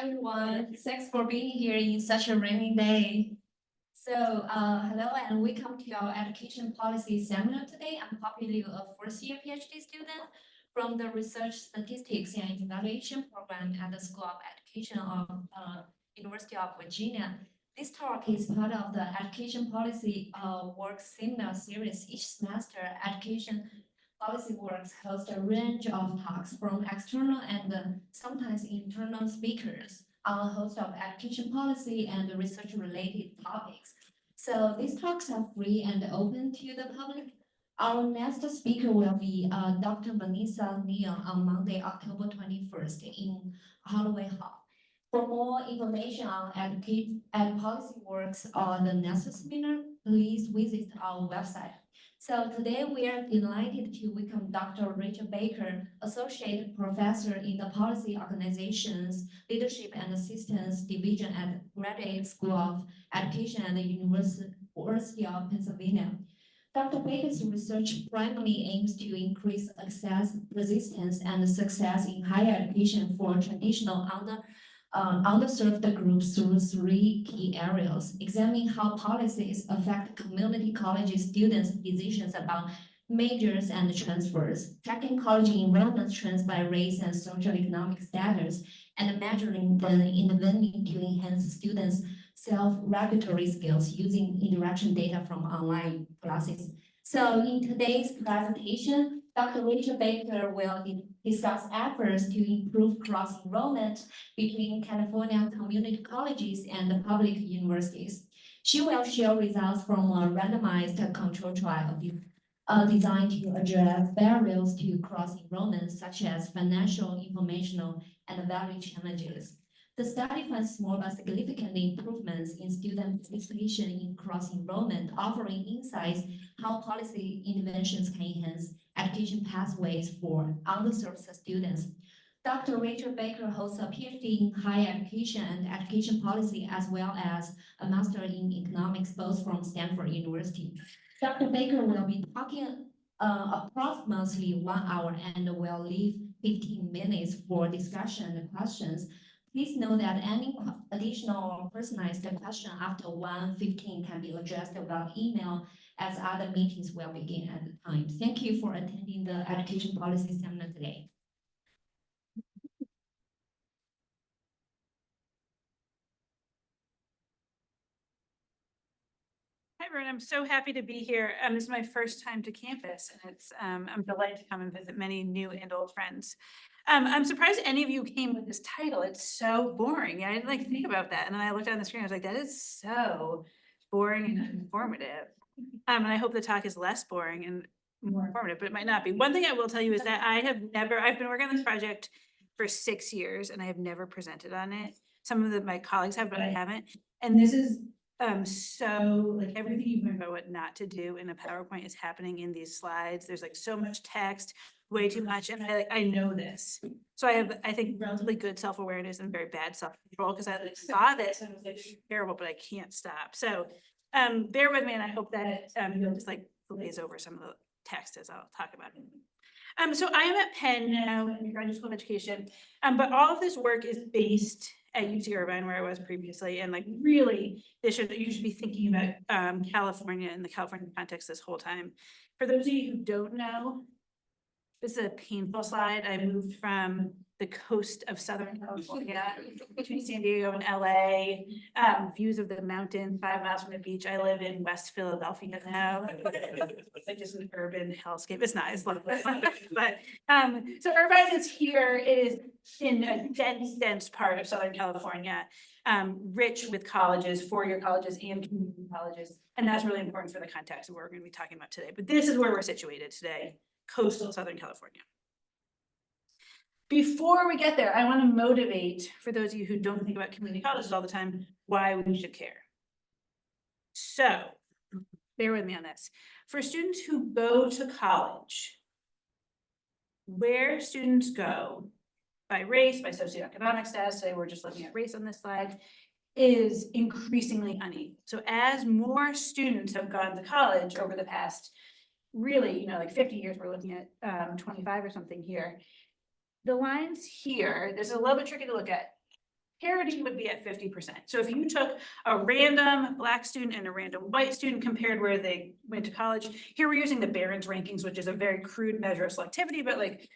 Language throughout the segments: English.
everyone. Thanks for being here in such a rainy day. So, hello and welcome to our education policy seminar today. I'm Poppy Liu, a first-year PhD student from the Research Statistics and Evaluation program at the School of Education of University of Virginia. This talk is part of the Education Policy Works seminar series. Each semester, Education PolicyWorks hosts a range of talks from external and sometimes internal speakers on a host of education policy and research-related topics. So these talks are free and open to the public. Our next speaker will be Dr. Vanessa Neal on Monday, October 21st in Holloway Hall. For more information on EdPolicyWorks or the next seminar, please visit our website. So today we are delighted to welcome Dr. Rachel Baker, Associate Professor in the Policy Organizations, Leadership and Assistance Division at Graduate School of Education at the University of Pennsylvania. Dr. Baker's research primarily aims to increase access, resistance, and success in higher education for traditional underserved groups through three key areas, examining how policies affect community college students' decisions about majors and transfers, tracking college enrollment trends by race and social economic status, and measuring the intervening to enhance students' self-regulatory skills using interaction data from online classes. So in today's presentation, Dr. Rachel Baker will discuss efforts to improve cross-enrollment between California community colleges and the public universities. She will share results from a randomized control trial designed to address barriers to cross-enrollment, such as financial, informational, and value challenges. The study finds small but significant improvements in student participation in cross-enrollment, offering insights how policy interventions can enhance education pathways for underserved students. Dr. Rachel Baker holds a PhD in higher education and education policy, as well as a master in economics, both from Stanford University. Dr. Baker will be talking approximately 1 hour and will leave 15 minutes for discussion and questions. Please note that any additional personalized question after 1:15 can be addressed via email, as other meetings will begin at the time. Thank you for attending the education policy seminar today. Hi, everyone. I'm so happy to be here. This is my first time to campus, and I'm delighted to come and visit many new and old friends. I'm surprised any of you came with this title. It's so boring. I didn't think about that. And then I looked on the screen, I was like, that is so boring and informative. And I hope the talk is less boring and more informative, but it might not be. One thing I will tell you is that I've been working on this project for 6 years and I have never presented on it. Some of my colleagues have, but I haven't. And this is so everything you learn about what not to do in a PowerPoint is happening in these slides. There's so much text, way too much, and I know this. So I have, I think, relatively good self-awareness and very bad self-control, because I saw this and was terrible, but I can't stop. So bear with me, and I hope that you'll just glaze over some of the text as I'll talk about it. So I am at Penn now in graduate school of education, but all of this work is based at UC Irvine, where I was previously, and really, you should be thinking about California in the California context this whole time. For those of you who don't know, this is a painful slide. I moved from the coast of Southern California between San Diego and LA, views of the mountain 5 miles from the beach. I live in West Philadelphia now. It's just an urban hellscape. It's not, it's lovely. But so Irvine is here. It is in a dense part of Southern California, rich with colleges, four-year colleges and community colleges. And that's really important for the context of what we're going to be talking about today. But this is where we're situated today, coastal Southern California. Before we get there, I want to motivate, for those of you who don't think about community colleges all the time, why we should care. So, bear with me on this. For students who go to college, where students go by race, by socioeconomic status, today we're just looking at race on this slide, is increasingly uneven. So as more students have gone to college over the past, really, 50 years, we're looking at 25 or something here. The lines here, this is a little bit tricky to look at. parity would be at 50%. So if you took a random Black student and a random white student compared where they went to college, here we're using the Barron's rankings, which is a very crude measure of selectivity, but like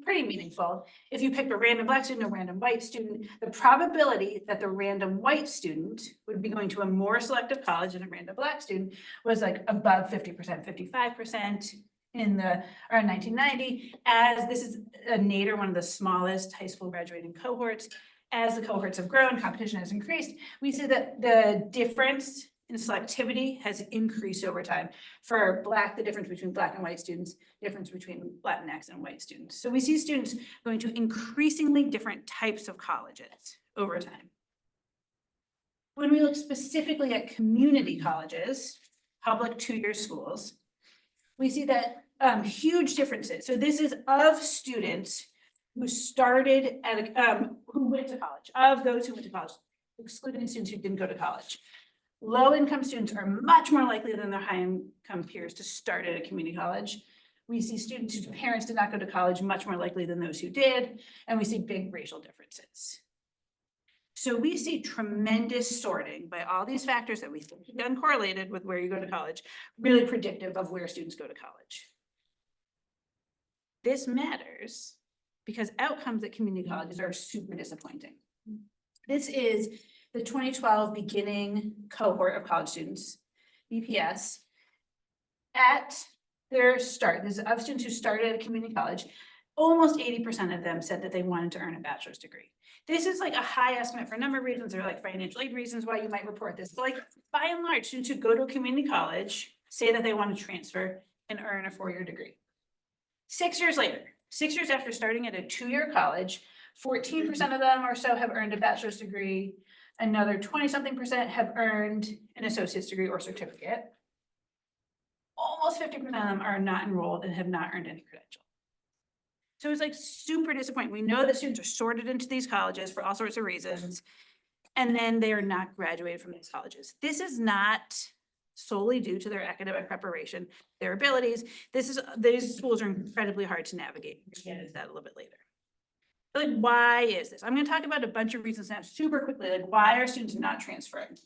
pretty meaningful. If you picked a random Black student, a random white student, the probability that the random white student would be going to a more selective college than a random Black student was like above 50%, 55% in the around 1990. As this is a nadir, one of the smallest high school graduating cohorts, as the cohorts have grown, competition has increased, we see that the difference in selectivity has increased over time. For Black, the difference between Black and white students, difference between Latinx and white students. So we see students going to increasingly different types of colleges over time. When we look specifically at community colleges, public two-year schools, we see that huge differences. So this is of students who started at who went to college, of those who went to college, excluding students who didn't go to college. Low-income students are much more likely than their high-income peers to start at a community college. We see students whose parents did not go to college much more likely than those who did, and we see big racial differences. So we see tremendous sorting by all these factors that we think are uncorrelated with where you go to college, really predictive of where students go to college. This matters because outcomes at community colleges are super disappointing. This is the 2012 beginning cohort of college students, BPS. At their start, this is of students who started at a community college, almost 80% of them said that they wanted to earn a bachelor's degree. This is like a high estimate for a number of reasons. There are like financial aid reasons why you might report this. But like by and large, students who go to a community college say that they want to transfer and earn a 4-year degree. 6 years later, 6 years after starting at a 2-year college, 14% of them or so have earned a bachelor's degree. Another 20-something% have earned an associate's degree or certificate. Almost 50% of them are not enrolled and have not earned any credential. So it's like super disappointing. We know that students are sorted into these colleges for all sorts of reasons, and then they are not graduated from these colleges. This is not solely due to their academic preparation, their abilities. These schools are incredibly hard to navigate. We'll get into that a little bit later. But like, why is this? I'm going to talk about a bunch of reasons now super quickly, like why are students not transferring?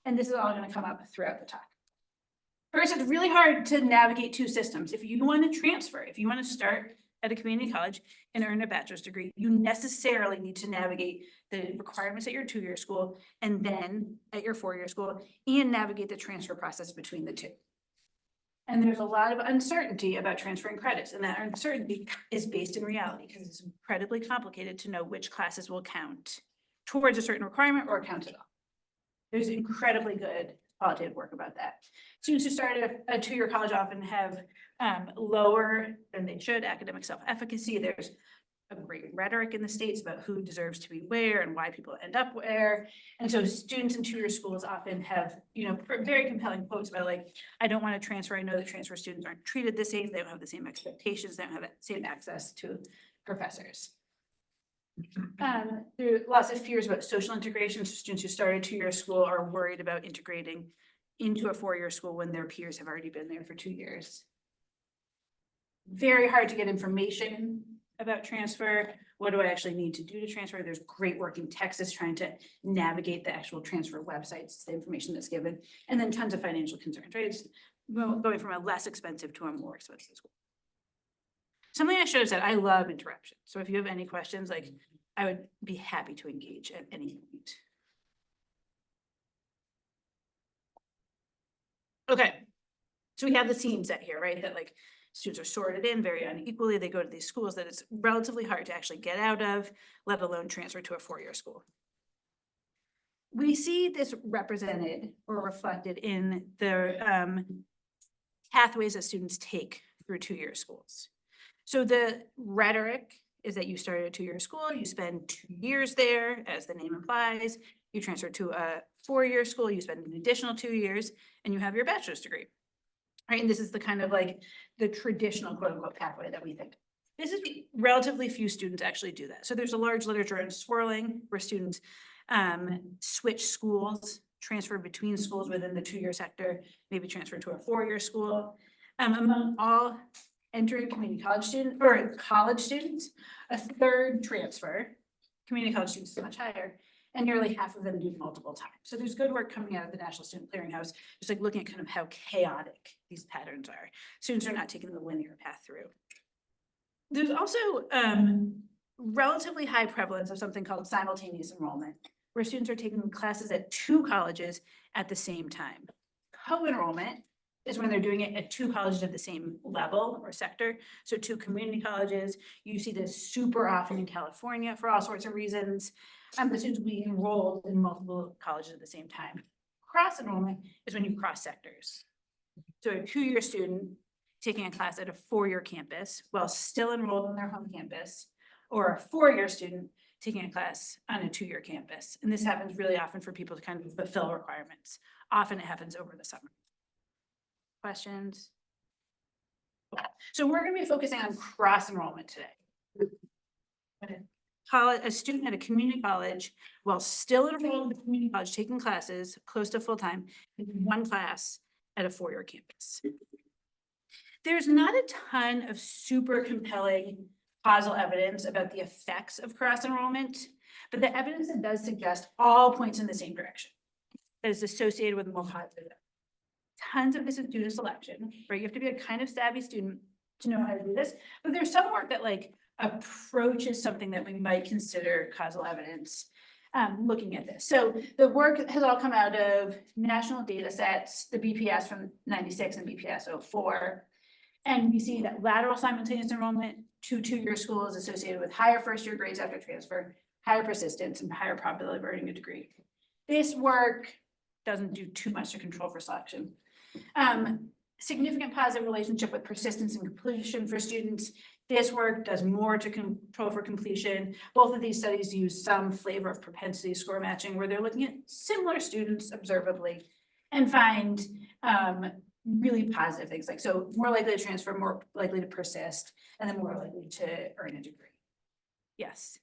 And this is all going to come up throughout the talk. First, it's really hard to navigate two systems. If you want to transfer, if you want to start at a community college and earn a bachelor's degree, you necessarily need to navigate the requirements at your 2-year school and then at your 4-year school and navigate the transfer process between the two. And there's a lot of uncertainty about transferring credits, and that uncertainty is based in reality because it's incredibly complicated to know which classes will count towards a certain requirement or count at all. There's incredibly good qualitative work about that. Students who start at a 2-year college often have lower than they should academic self-efficacy. There's a great rhetoric in the States about who deserves to be where and why people end up where. And so students in 2-year schools often have, very compelling quotes about like, I don't want to transfer. I know that transfer students aren't treated the same. They don't have the same expectations. They don't have the same access to professors. There are lots of fears about social integration. So students who started 2-year school are worried about integrating into a 4-year school when their peers have already been there for 2 years. Very hard to get information about transfer. What do I actually need to do to transfer? There's great work in Texas trying to navigate the actual transfer websites, the information that's given, and then tons of financial concerns, right? It's going from a less expensive to a more expensive school. Something I should have said, I love interruptions. So if you have any questions, like I would be happy to engage at any point. Okay, so we have the scene set here, right? That like students are sorted in very unequally. They go to these schools that it's relatively hard to actually get out of, let alone transfer to a 4-year school. We see this represented or reflected in the pathways that students take through 2-year schools. So the rhetoric is that you start at a 2-year school, you spend 2 years there, as the name implies. You transfer to a 4-year school, you spend an additional 2 years, and you have your bachelor's degree. Right, and this is the kind of like the traditional quote unquote pathway that we think. This is relatively few students actually do that. So there's a large literature in swirling where students switch schools, transfer between schools within the 2-year sector, maybe transfer to a 4-year school. Among all entering community college students or college students, a third transfer. Community college students is much higher. and nearly half of them do multiple times. So there's good work coming out of the National Student Clearinghouse, just like looking at kind of how chaotic these patterns are. Students are not taking the linear path through. There's also relatively high prevalence of something called simultaneous enrollment, where students are taking classes at 2 colleges at the same time. Co-enrollment is when they're doing it at 2 colleges at the same level or sector. So 2 community colleges. You see this super often in California for all sorts of reasons. The students will be enrolled in multiple colleges at the same time. Cross-enrollment is when you cross sectors. So a 2-year student taking a class at a 4-year campus while still enrolled on their home campus, or a 4-year student taking a class on a 2-year campus. And this happens really often for people to kind of fulfill requirements. Often it happens over the summer. Questions? So we're going to be focusing on cross-enrollment today. A student at a community college, while still enrolled in the community college, taking classes close to full-time, in 1 class at a 4-year campus. There's not a ton of super compelling causal evidence about the effects of cross-enrollment, but the evidence that does suggest all points in the same direction, that is associated with more positive. Tons of this is due to selection, right? You have to be a kind of savvy student to know how to do this, but there's some work that like approaches something that we might consider causal evidence looking at this. So the work has all come out of national data sets, the BPS from 96 and BPS 04. And we see that lateral simultaneous enrollment to 2-year school is associated with higher first-year grades after transfer, higher persistence, and higher probability of earning a degree. This work doesn't do too much to control for selection. Significant positive relationship with persistence and completion for students. This work does more to control for completion. Both of these studies use some flavor of propensity score matching, where they're looking at similar students observably and find really positive things, like so more likely to transfer, more likely to persist, and then more likely to earn a degree. Yes.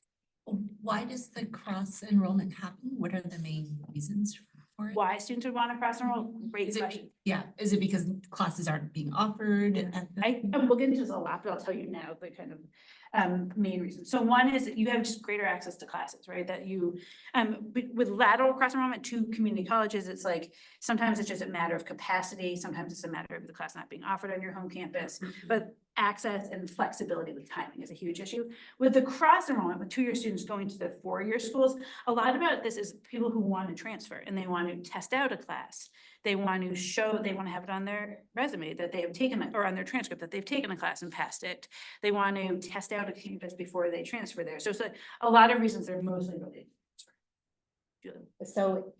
Why does the cross enrollment happen? What are the main reasons for it? Why students would want to cross enroll? Great question. Is it because classes aren't being offered? We'll get into this a lot, but I'll tell you now the kind of main reasons. So one is that you have just greater access to classes, right? That you, with lateral cross enrollment to community colleges, it's like, sometimes it's just a matter of capacity. Sometimes it's a matter of the class not being offered on your home campus, but access and flexibility with timing is a huge issue. With the cross enrollment, with 2-year students going to the 4-year schools, a lot about this is people who want to transfer and they want to test out a class. They want to show, they want to have it on their resume that they have taken it, or on their transcript that they've taken a class and passed it. They want to test out a campus before they transfer there. So it's a lot of reasons they're mostly related to transfer. So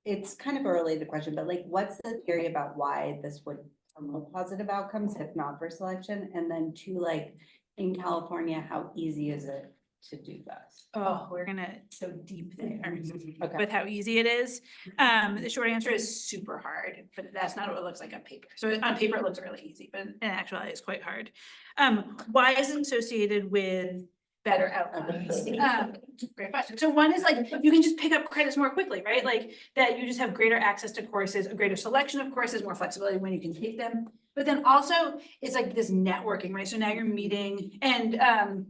it's kind of a related question, but like, what's the theory about why this would promote positive outcomes if not for selection? And then 2, like in California, how easy is it to do that? Oh, we're gonna so deep there Okay. with how easy it is. The short answer is super hard, but that's not what it looks like on paper. So on paper, it looks really easy, but in actuality, it's quite hard. Why is it associated with better outcomes? Great question. So one is like, you can just pick up credits more quickly, right? Like that you just have greater access to courses, a greater selection of courses, more flexibility when you can take them. But then also it's like this networking, right? So now you're meeting and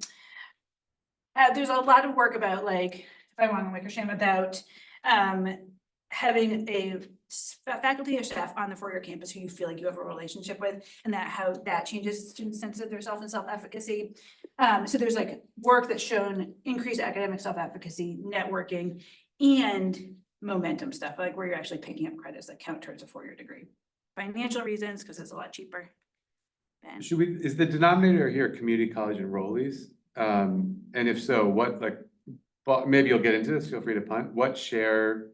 there's a lot of work about like, if I want to make a shame about having a faculty or staff on the 4-year campus who you feel like you have a relationship with, and that how that changes students' sense of their self and self-efficacy. So there's like work that's shown increased academic self-efficacy, networking, and momentum stuff, like where you're actually picking up credits that count towards a 4-year degree. Financial reasons, because it's a lot cheaper. Ben? Is the denominator here community college enrollees? And if so, what, like, but maybe you'll get into this, feel free to punt, what share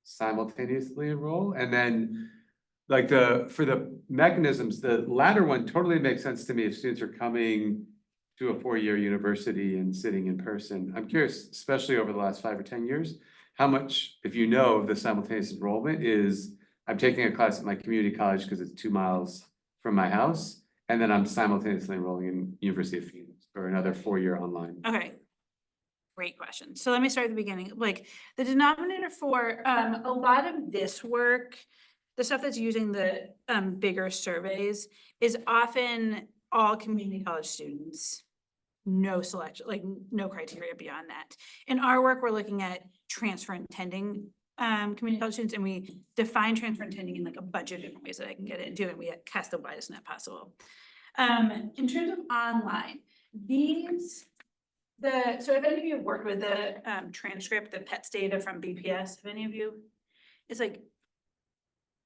simultaneously enroll? And then like for the mechanisms, the latter one totally makes sense to me if students are coming to a 4-year university and sitting in person. I'm curious, especially over the last 5 or 10 years, how much, if you know, of the simultaneous enrollment is, I'm taking a class at my community college because it's 2 miles from my house, and then I'm simultaneously enrolling in University of Phoenix or another 4-year online. Okay. Great question. So let me start at the beginning. Like the denominator for a lot of this work, the stuff that's using the bigger surveys is often all community college students no selection, like no criteria beyond that. In our work, we're looking at transfer intending community college students, and we define transfer intending in like a bunch of different ways that I can get into, and we cast the widest net possible. In terms of online, so if any of you have worked with the transcript, the PETS data from BPS, if any of you, it's like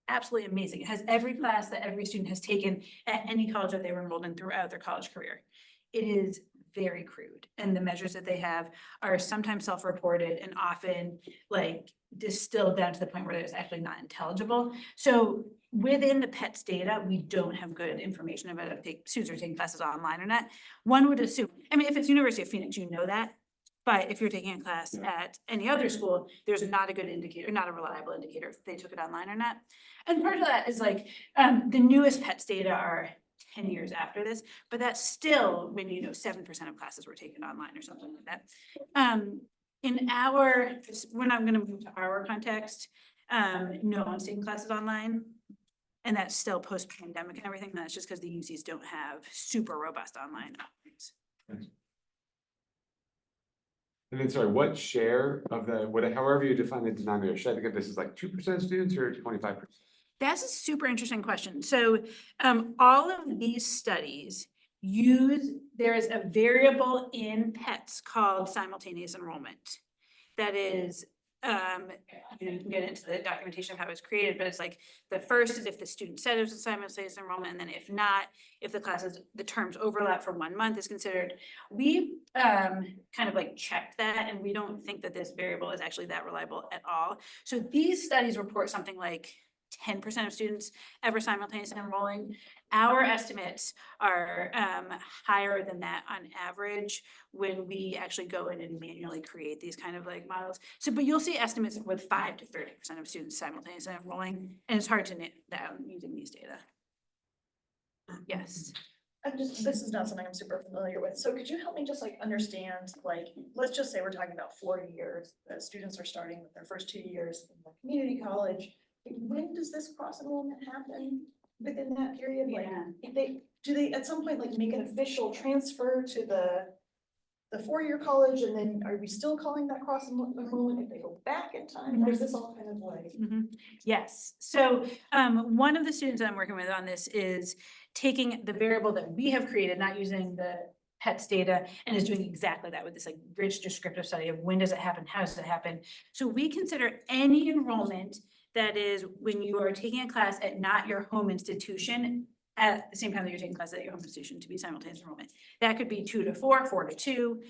absolutely amazing. It has every class that every student has taken at any college that they were enrolled in throughout their college career. It is very crude, and the measures that they have are sometimes self-reported and often like distilled down to the point where it's actually not intelligible. So within the PETS data, we don't have good information about if students are taking classes online or not. One would assume, I mean, if it's University of Phoenix, you know that. But if you're taking a class at any other school, there's not a good indicator, not a reliable indicator if they took it online or not. And part of that is like the newest PETS data are 10 years after this, but that's still when 7% of classes were taken online or something like that. When I'm going to move to our context, no one's taking classes online. And that's still post-pandemic and everything. That's just because the UCs don't have super robust online offerings. And then, sorry, what share of however you define the denominator, should I think of this as like 2% students or 25%? That's a super interesting question. So all of these studies there is a variable in PETS called simultaneous enrollment. That is, you can get into the documentation of how it was created, but it's like the first is if the student said it was a simultaneous enrollment, and then if not, if the terms overlap for 1 month is considered. We've kind of like checked that, and we don't think that this variable is actually that reliable at all. So these studies report something like 10% of students ever simultaneously enrolling. Our estimates are higher than that on average when we actually go in and manually create these kind of like models. So, but you'll see estimates with 5 to 30% of students simultaneously enrolling, and it's hard to nail down using these data. Yes. This is not something I'm super familiar with. So could you help me just like understand, like, let's just say we're talking about 4 years, the students are starting with their first 2 years in the community college. When does this cross enrollment happen within that period? Like, do they at some point like make an official transfer to the 4-year college, and then are we still calling that cross enrollment if they go back in time? Or is this all kind of like? Yes. So one of the students that I'm working with on this is taking the variable that we have created, not using the PETS data, and is doing exactly that with this like rich descriptive study of when does it happen, how does it happen. So we consider any enrollment that is when you are taking a class at not your home institution at the same time that you're taking classes at your home institution to be simultaneous enrollment. That could be 2 to 4, 4 to 2.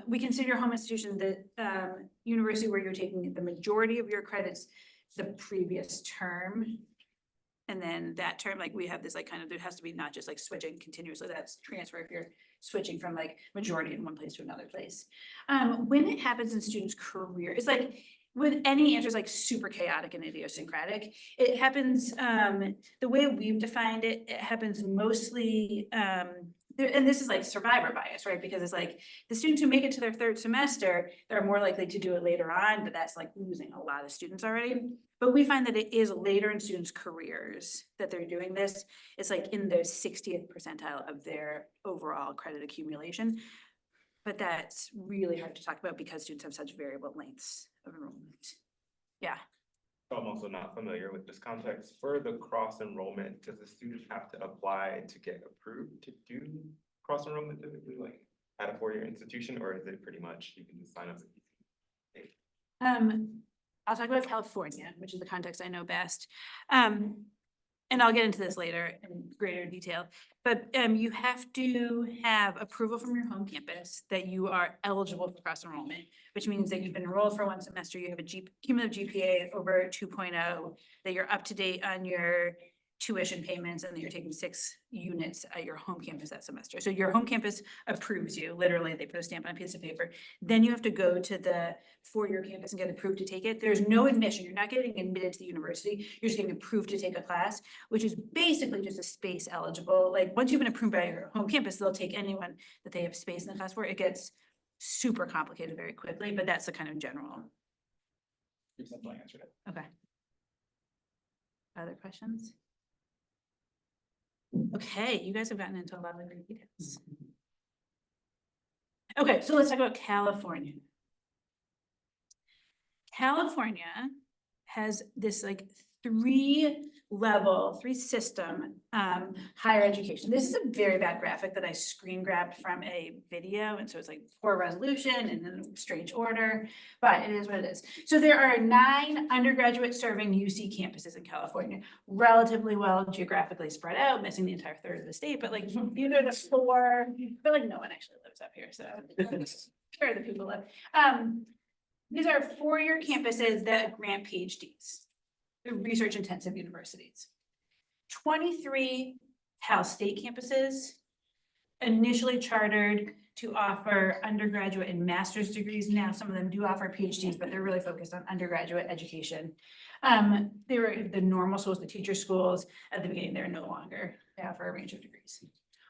We consider your home institution the university where you're taking the majority of your credits the previous term. And then that term, like we have this like kind of, there has to be not just like switching continuously, that's transfer if you're switching from like majority in one place to another place. When it happens in students' career, it's like, with any answer is like super chaotic and idiosyncratic. It happens, the way we've defined it, it happens mostly, and this is like survivor bias, right? Because it's like the students who make it to their 3rd semester, they're more likely to do it later on, but that's like losing a lot of students already. But we find that it is later in students' careers that they're doing this. It's like in the 60th percentile of their overall credit accumulation. But that's really hard to talk about because students have such variable lengths of enrollment. Yeah. I'm also not familiar with this context. For the cross enrollment, does the student have to apply to get approved to do cross enrollment typically, like at a 4-year institution, or is it pretty much you can just sign up? I'll talk about California, which is the context I know best. And I'll get into this later in greater detail, but you have to have approval from your home campus that you are eligible for cross enrollment, which means that you've been enrolled for 1 semester, you have a cumulative GPA over 2.0, that you're up to date on your tuition payments, and that you're taking 6 units at your home campus that semester. So your home campus approves you, literally, they put a stamp on a piece of paper. Then you have to go to the 4-year campus and get approved to take it. There's no admission, you're not getting admitted to the university, you're just getting approved to take a class, which is basically just a space eligible. Like once you've been approved by your home campus, they'll take anyone that they have space in the class for. It gets super complicated very quickly, but that's the kind of general. You simply answered it. Okay. Other questions? Okay, you guys have gotten into a lot of great details. Okay, so let's talk about California. California has this like three system higher education. This is a very bad graphic that I screen grabbed from a video, and so it's like poor resolution and then strange order, but it is what it is. So there are 9 undergraduate serving UC campuses in California, relatively well geographically spread out, missing the entire third of the state, but like these are the 4, but like no one actually lives up here, so where the people live. These are 4-year campuses that grant PhDs. They're research-intensive universities. 23 Cal State campuses, initially chartered to offer undergraduate and master's degrees. Now, some of them do offer PhDs, but they're really focused on undergraduate education. They were the normal schools, the teacher schools. At the beginning, they're no longer. They offer a range of degrees.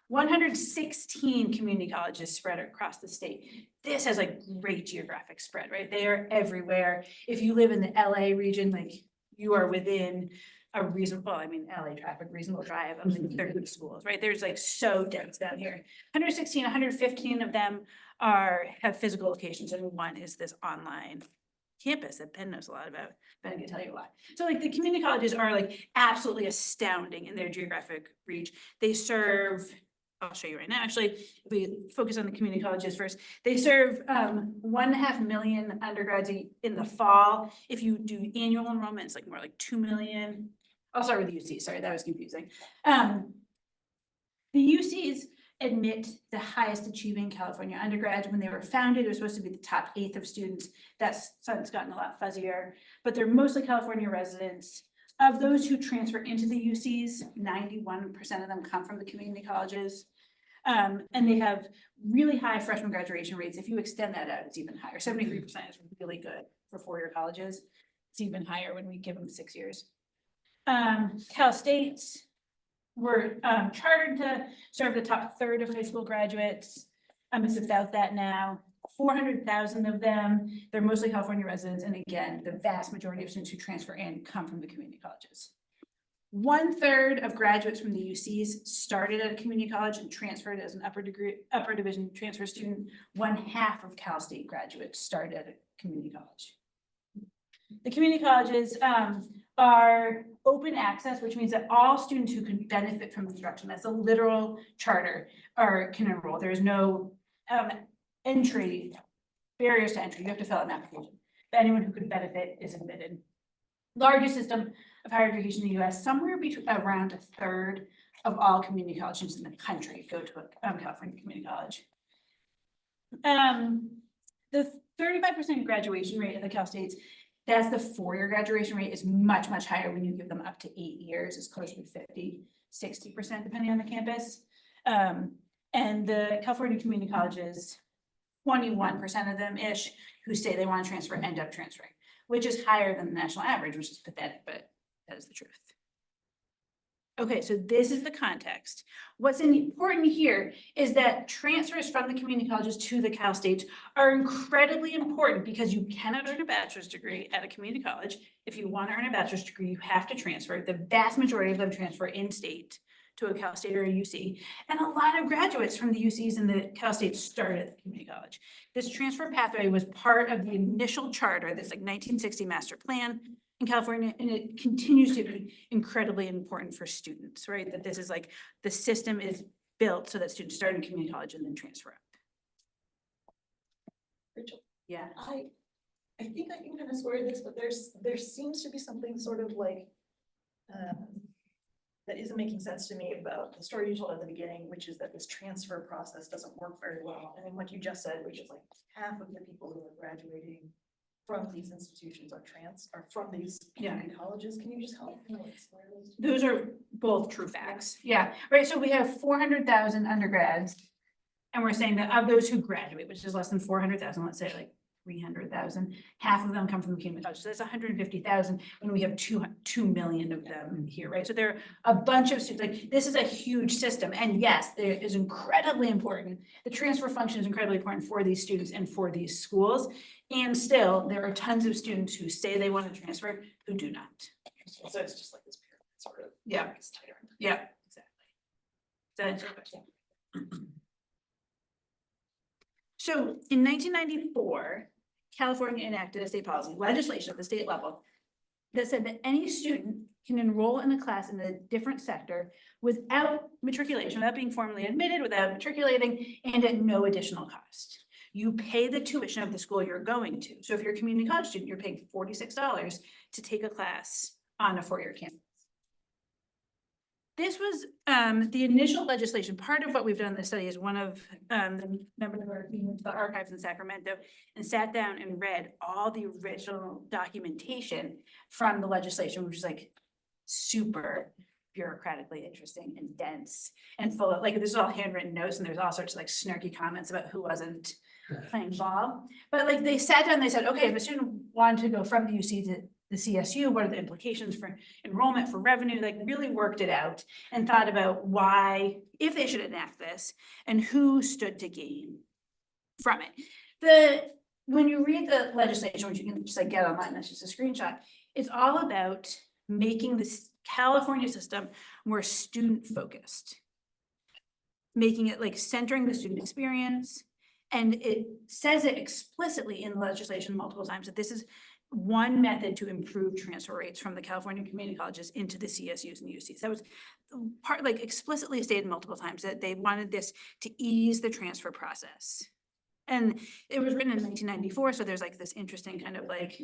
116 community colleges spread across the state. This has like great geographic spread, right? They are everywhere. If you live in the LA region, like you are within a reasonable, I mean, LA traffic, reasonable drive of like 30 schools, right? There's like so dense down here. 116, 115 of them have physical locations, and 1 is this online campus that Ben knows a lot about. Ben can tell you a lot. So like the community colleges are like absolutely astounding in their geographic reach. They serve, I'll show you right now, actually, if we focus on the community colleges first, they serve 1.5 million undergrads in the fall. If you do annual enrollment, it's like more like 2 million. I'll start with UC, sorry, that was confusing. The UCs admit the highest achieving California undergrads. When they were founded, it was supposed to be the top 1/8 of students. That's gotten a lot fuzzier, but they're mostly California residents. Of those who transfer into the UCs, 91% of them come from the community colleges. And they have really high freshman graduation rates. If you extend that out, it's even higher. 73% is really good for 4-year colleges. It's even higher when we give them 6 years. Cal State's were chartered to serve the top 1/3 of high school graduates. It's about that now. 400,000 of them, they're mostly California residents. And again, the vast majority of students who transfer in come from the community colleges. 1/3 of graduates from the UCs started at a community college and transferred as an upper division transfer student. 1/2 of Cal State graduates started at a community college. The community colleges are open access, which means that all students who can benefit from instruction, that's a literal charter, can enroll. There is no barriers to entry. You have to fill out an application. But anyone who could benefit is admitted. Largest system of higher education in the US, somewhere between around 1/3 of all community colleges in the country go to a California community college. The 35% graduation rate at the Cal States, that's the 4-year graduation rate, is much, much higher when you give them up to 8 years. It's closer to 50, 60% depending on the campus. And the California community colleges, 21% of them who say they want to transfer end up transferring, which is higher than the national average, which is pathetic, but that is the truth. Okay, so this is the context. What's important here is that transfers from the community colleges to the Cal States are incredibly important because you cannot earn a bachelor's degree at a community college. If you want to earn a bachelor's degree, you have to transfer. The vast majority of them transfer in-state to a Cal State or a UC. And a lot of graduates from the UCs and the Cal States started at the community college. This transfer pathway was part of the initial charter, this like 1960 master plan in California, and it continues to be incredibly important for students, right? That this is like, the system is built so that students start in community college and then transfer up. Rachel, Yeah. I think I can kind of swear this, but there seems to be something sort of like that isn't making sense to me about the story you told at the beginning, which is that this transfer process doesn't work very well. And then what you just said, which is like 1/2 of the people who are graduating from these institutions are from these community colleges. Can you just help me explain those? Those are both true facts. Yeah, right. So we have 400,000 undergrads, and we're saying that of those who graduate, which is less than 400,000, let's say like 300,000, 1/2 of them come from the community college. So that's 150,000, and we have 2 million of them here, right? So there are a bunch of students. Like, this is a huge system, and yes, it is incredibly important. The transfer function is incredibly important for these students and for these schools. And still, there are tons of students who say they want to transfer who do not. So it's just like this pyramid sort of. Yeah. It's tighter. Yeah, exactly. Does that answer your question? So in 1994, California enacted a state policy, legislation at the state level, that said that any student can enroll in a class in a different sector without matriculation, without being formally admitted, without matriculating, and at no additional cost. You pay the tuition of the school you're going to. So if you're a community college student, you're paying $46 to take a class on a four-year campus. This was the initial legislation. Part of what we've done in this study is one of the members of our team went to the archives in Sacramento and sat down and read all the original documentation from the legislation, which is like super bureaucratically interesting and dense and full of, like, this is all handwritten notes and there's all sorts of like snarky comments about who wasn't playing ball. But like they sat down and they said, okay, if a student wanted to go from the UC to the CSU, what are the implications for enrollment, for revenue, like really worked it out and thought about why, if they should enact this, and who stood to gain from it. When you read the legislation, which you can just like get online, that's just a screenshot, it's all about making this California system more student focused, making it like centering the student experience. And it says it explicitly in legislation multiple times that this is one method to improve transfer rates from the California community colleges into the CSUs and UCs. That was part, like explicitly stated multiple times that they wanted this to ease the transfer process. And it was written in 1994, so there's like this interesting kind of like,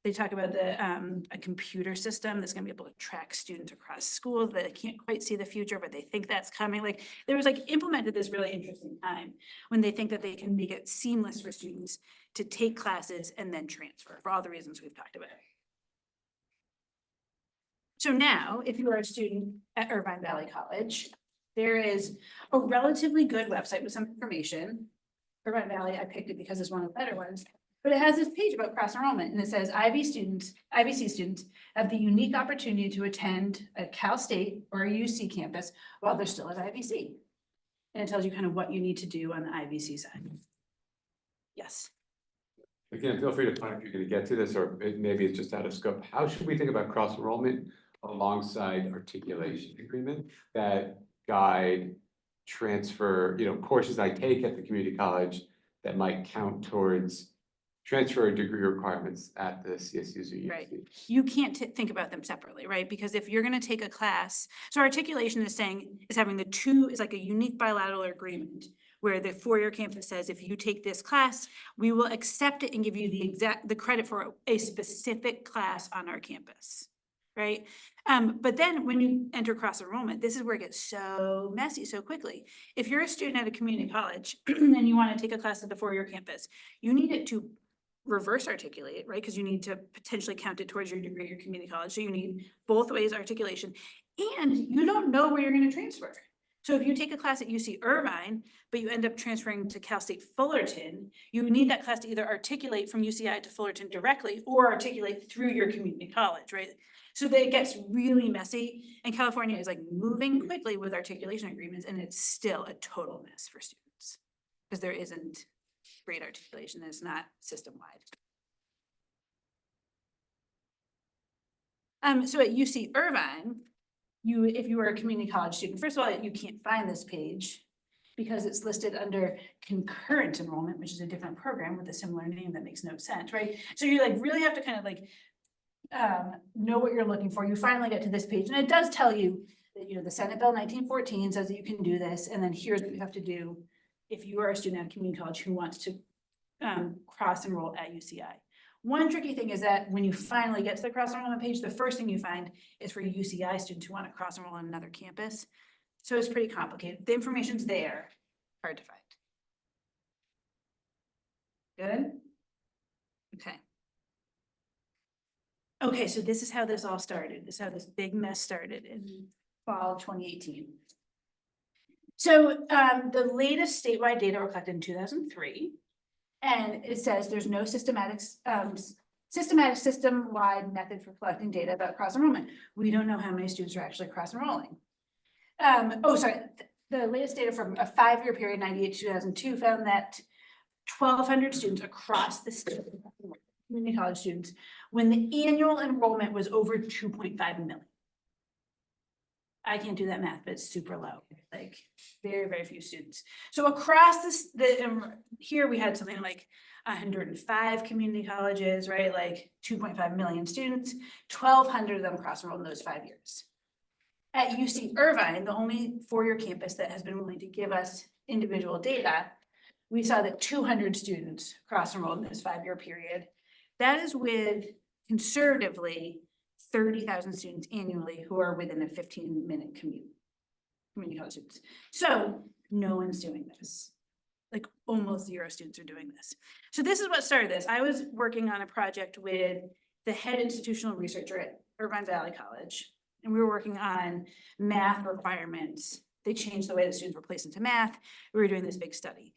they talk about a computer system that's gonna be able to track students across schools that can't quite see the future, but they think that's coming. Like there was like implemented this really interesting time when they think that they can make it seamless for students to take classes and then transfer for all the reasons we've talked about. So now, if you are a student at Irvine Valley College, there is a relatively good website with some information. Irvine Valley, I picked it because it's one of the better ones. But it has this page about cross-enrollment, and it says IVC students have the unique opportunity to attend a Cal State or a UC campus while they're still at IVC. And it tells you kind of what you need to do on the IVC side. Yes. Again, feel free to find if you're gonna get to this, or maybe it's just out of scope. How should we think about cross-enrollment alongside articulation agreement that guide transfer, courses I take at the community college that might count towards transfer degree requirements at the CSUs or UCs? Right. You can't think about them separately, right? Because if you're going to take a class, so articulation is having the two, is like a unique bilateral agreement where the four-year campus says, if you take this class, we will accept it and give you the credit for a specific class on our campus, right? But then when you enter cross-enrollment, this is where it gets so messy so quickly. If you're a student at a community college and you want to take a class at the four-year campus, you need it to reverse articulate it, right? Because you need to potentially count it towards your degree at your community college. So you need both ways articulation, and you don't know where you're going to transfer. So if you take a class at UC Irvine, but you end up transferring to Cal State Fullerton, you need that class to either articulate from UCI to Fullerton directly or articulate through your community college, right? So that it gets really messy, and California is like moving quickly with articulation agreements, and it's still a total mess for students because there isn't great articulation, is not system-wide. So at UC Irvine, if you are a community college student, first of all, you can't find this page because it's listed under concurrent enrollment, which is a different program with a similar name that makes no sense, right? So you like really have to kind of like know what you're looking for. You finally get to this page, and it does tell you that the Senate Bill 1914 says that you can do this, and then here's what you have to do if you are a student at a community college who wants to cross-enroll at UCI. One tricky thing is that when you finally get to the cross-enrollment page, the first thing you find is for UCI students who want to cross-enroll on another campus. So it's pretty complicated. The information's there, hard to find. Good? Okay. Okay, so this is how this all started. This is how this big mess started in fall of 2018. So the latest statewide data were collected in 2003, and it says there's no systematic system-wide method for collecting data about cross-enrollment. We don't know how many students are actually cross-enrolling. The latest data from a 5-year period, 98 to 2002, found that 1,200 students across the state, community college students, when the annual enrollment was over 2.5 million. I can't do that math, but it's super low, like very, very few students. So across this, here we had something like 105 community colleges, right? Like 2.5 million students, 1,200 of them cross-enrolled in those 5 years. At UC Irvine, the only four-year campus that has been willing to give us individual data, we saw that 200 students cross-enrolled in this 5-year period. That is with conservatively 30,000 students annually who are within a 15-minute commute. Community college students. So no one's doing this. Like almost 0 students are doing this. So this is what started this. I was working on a project with the head institutional researcher at Irvine Valley College, and we were working on math requirements. They changed the way the students were placed into math. We were doing this big study.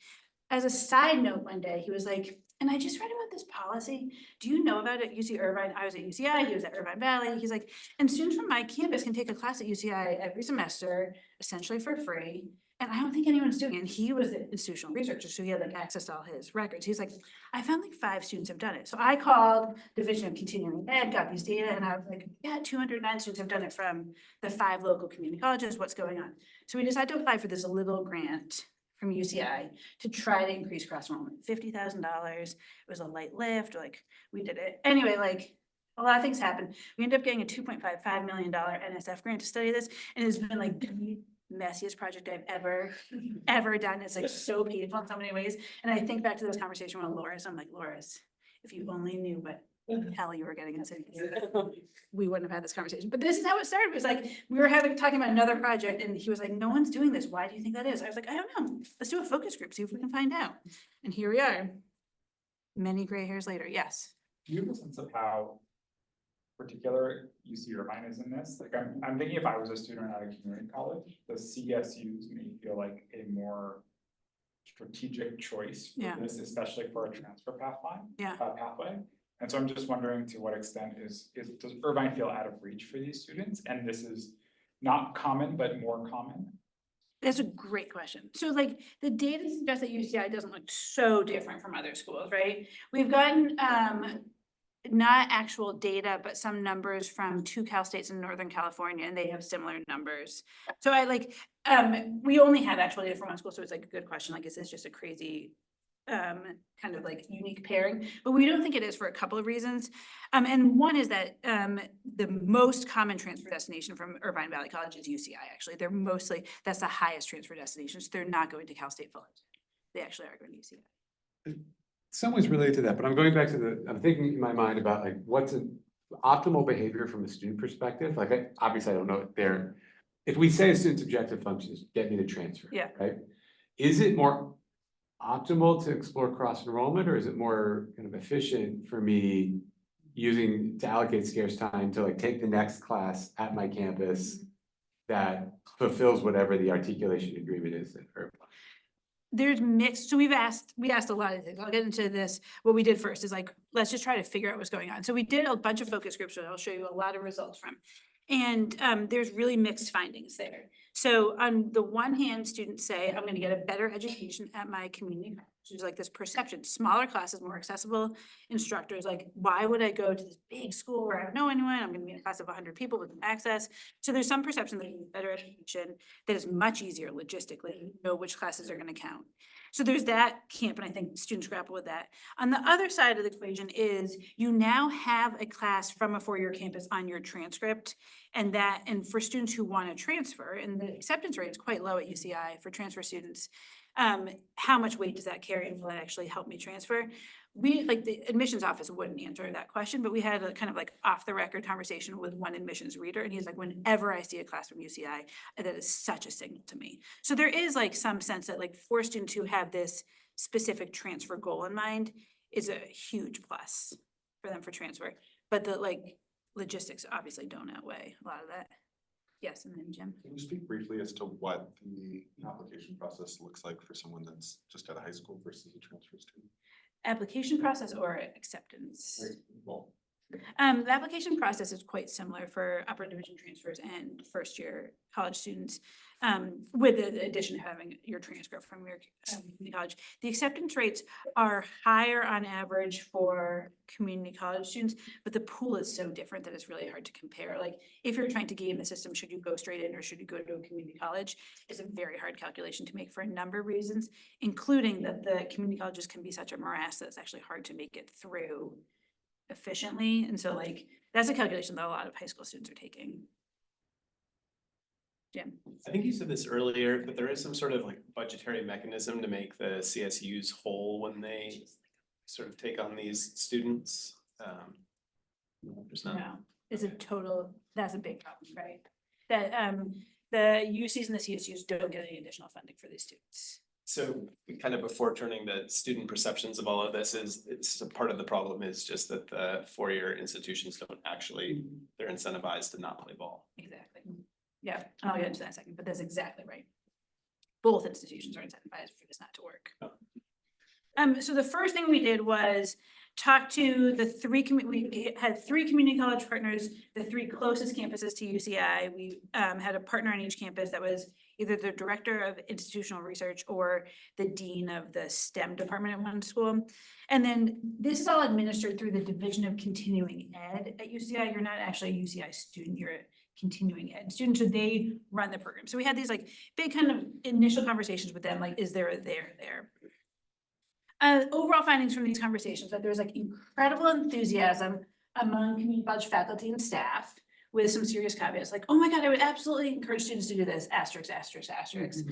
As a side note, one day he was like, and I just read about this policy. Do you know about it at UC Irvine? I was at UCI, he was at Irvine Valley. He's like, and students from my campus can take a class at UCI every semester, essentially for free. And I don't think anyone's doing it. And he was an institutional researcher, so he had like access to all his records. He's like, I found like 5 students have done it. So I called Division of Continuing Ed, got these data, and I was like, yeah, 209 students have done it from the 5 local community colleges. What's going on? So we decided to apply for this little grant from UCI to try to increase cross-enrollment, $50,000. It was a light lift, like we did it. Anyway, like a lot of things happened. We ended up getting a $2.55 million NSF grant to study this. And it's been like the messiest project I've ever done. It's like so painful in so many ways. And I think back to this conversation with Loris, I'm like, Loris, if you only knew what the hell you were getting into, we wouldn't have had this conversation. But this is how it started. It was like, we were talking about another project and he was like, no one's doing this. Why do you think that is? I was like, I don't know. Let's do a focus group, see if we can find out. And here we are, many gray hairs later. Yes. Do you have a sense of how particular UC Irvine is in this? Like I'm thinking if I was a student at a community college, the CSUs may feel like a more strategic choice for Yeah. this, especially for a transfer pathway. And so I'm just wondering to what extent does Irvine feel out of reach for these students? And this is not common, but more common? That's a great question. So like the data suggests that UCI doesn't look so different from other schools, right? We've gotten not actual data, but some numbers from 2 Cal States in Northern California, and they have similar numbers. So I like, we only have actual data from one school, so it's like a good question. Like, is this just a crazy kind of like unique pairing? But we don't think it is for a couple of reasons. And one is that the most common transfer destination from Irvine Valley College is UCI, actually. They're mostly, that's the highest transfer destination. So they're not going to Cal State Fullerton. They actually are going to UCI. Some ways related to that, but I'm going back to I'm thinking in my mind about like, what's an optimal behavior from a student perspective? Like, obviously I don't know if we say a student's objective function is get me to transfer. Yeah. Right? Is it more optimal to explore cross-enrollment, or is it more kind of efficient for me to allocate scarce time to like take the next class at my campus that fulfills whatever the articulation agreement is at Irvine? There's mixed, so we asked a lot of things. I'll get into this. What we did first is like, let's just try to figure out what's going on. So we did a bunch of focus groups that I'll show you a lot of results from. And there's really mixed findings there. So on the one hand, students say, I'm gonna get a better education at my community college. There's like this perception, smaller classes, more accessible instructors. Like, why would I go to this big school where I don't know anyone? I'm gonna be in a class of 100 people with access. So there's some perception that you get better education that is much easier logistically, you know which classes are gonna count. So there's that camp, and I think students grapple with that. On the other side of the equation is you now have a class from a 4-year campus on your transcript, and for students who want to transfer, and the acceptance rate is quite low at UCI for transfer students, how much weight does that carry, and will that actually help me transfer? We, like the admissions office wouldn't answer that question, but we had a kind of like off the record conversation with one admissions reader, and he's like, whenever I see a class from UCI, that is such a signal to me. So there is like some sense that like for students who have this specific transfer goal in mind is a huge plus for them for transfer. But the like logistics obviously don't outweigh a lot of that. Yes, and then Jim. Can you speak briefly as to what the application process looks like for someone that's just at a high school versus a transfer student? Application process or acceptance? Well, The application process is quite similar for upper division transfers and first-year college students, with the addition of having your transcript from your community college. The acceptance rates are higher on average for community college students, but the pool is so different that it's really hard to compare. Like, if you're trying to game the system, should you go straight in or should you go to a community college? It's a very hard calculation to make for a number of reasons, including that the community colleges can be such a morass that it's actually hard to make it through efficiently. And so like, that's a calculation that a lot of high school students are taking. Jim? I think you said this earlier, but there is some sort of like budgetary mechanism to make the CSUs whole when they sort of take on these students. There's not. No, it's a total, that's a big problem, right? That the UCs and the CSUs don't get any additional funding for these students. So kind of before turning to student perceptions of all of this is, it's a part of the problem is just that the four-year institutions don't actually, they're incentivized to not play ball. Exactly. Yeah, I'll get into that in a second, but that's exactly right. Both institutions are incentivized for this not to work. So the first thing we did was talk to the we had 3 community college partners, the 3 closest campuses to UCI. We had a partner on each campus that was either the director of institutional research or the dean of the STEM department at one school. And then this is all administered through the Division of Continuing Ed at UCI. You're not actually a UCI student, you're a continuing ed student, so they run the program. So we had these like big kind of initial conversations with them, like, is there a there? Overall findings from these conversations that there's like incredible enthusiasm among community college faculty and staff, with some serious caveats like, oh my God, I would absolutely encourage students to do this, asterisk, asterisk, asterisk.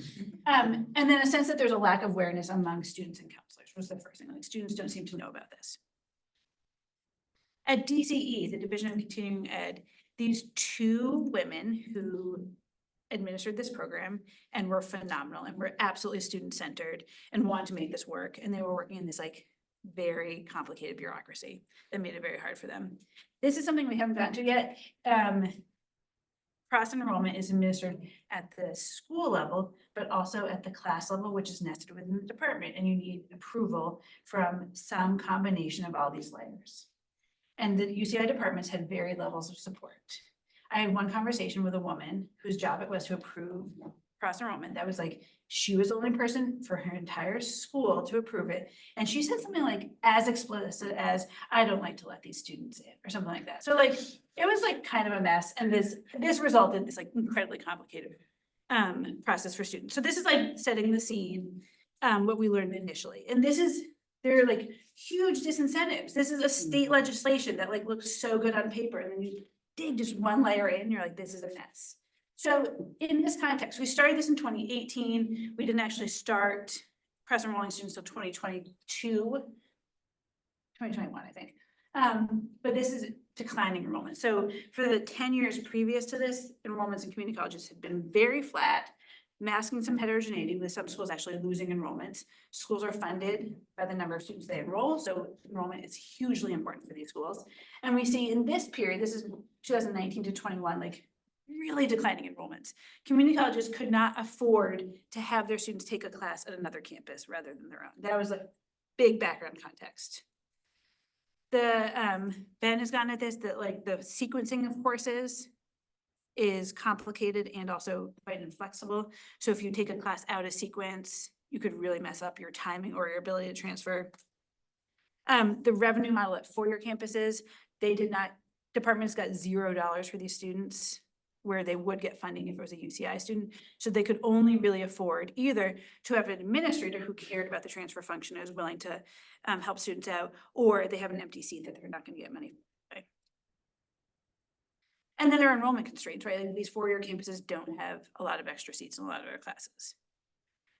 And then a sense that there's a lack of awareness among students and counselors was the first thing. Like, students don't seem to know about this. At DCE, the Division of Continuing Ed, these 2 women who administered this program and were phenomenal and were absolutely student-centered and wanted to make this work. And they were working in this like very complicated bureaucracy that made it very hard for them. This is something we haven't gotten to yet. Cross-enrollment is administered at the school level, but also at the class level, which is nested within the department, and you need approval from some combination of all these layers. And the UCI departments had varied levels of support. I had one conversation with a woman whose job it was to approve cross-enrollment. That was like, she was the only person for her entire school to approve it. And she said something like as explicit as, I don't like to let these students in, or something like that. So like, it was like kind of a mess. And this resulted in this like incredibly complicated process for students. So this is like setting the scene, what we learned initially. And there are like huge disincentives. This is a state legislation that like looks so good on paper, and then you dig just one layer in, you're like, this is a mess. So in this context, we started this in 2018. We didn't actually start cross-enrolling students until 2021, I think. But this is declining enrollment. So for the 10 years previous to this, enrollments in community colleges had been very flat, masking some heterogeneity, with some schools actually losing enrollments. Schools are funded by the number of students they enroll, so enrollment is hugely important for these schools. And we see in this period, this is 2019 to 21, like really declining enrollments. Community colleges could not afford to have their students take a class at another campus rather than their own. That was a big background context. Ben has gotten at this, that like the sequencing of courses is complicated and also quite inflexible. So if you take a class out of sequence, you could really mess up your timing or your ability to transfer. The revenue model at 4-year campuses, departments got $0 for these students, where they would get funding if it was a UCI student. So they could only really afford either to have an administrator who cared about the transfer function and was willing to help students out, or they have an empty seat that they're not going to get money. Right? And then there are enrollment constraints, right? Like these 4-year campuses don't have a lot of extra seats in a lot of their classes.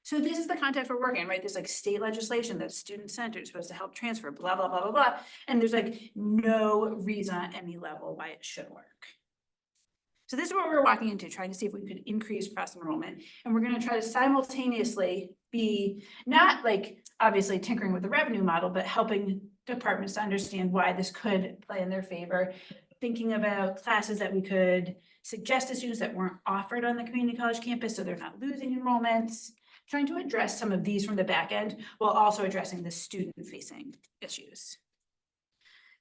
So this is the context we're working in, right? There's like state legislation that's student-centered, supposed to help transfer, blah, blah, blah, blah, blah. And there's like no reason at any level why it should work. So this is what we're walking into, trying to see if we could increase cross-enrollment. And we're going to try to simultaneously be not like obviously tinkering with the revenue model, but helping departments to understand why this could play in their favor. Thinking about classes that we could suggest to students that weren't offered on the community college campus, so they're not losing enrollments. Trying to address some of these from the back end while also addressing the student-facing issues.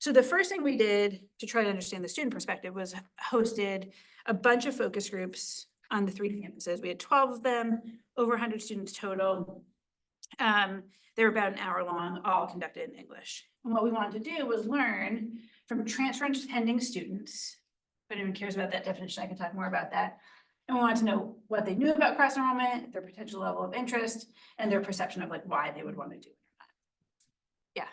So the first thing we did to try to understand the student perspective was hosted a bunch of focus groups on the 3 campuses. We had 12 of them, over 100 students total. They were about an hour long, all conducted in English. And what we wanted to do was learn from transfer and attending students. If anyone cares about that definition, I can talk more about that. And we wanted to know what they knew about cross-enrollment, their potential level of interest, and their perception of like why they would want to do it or not.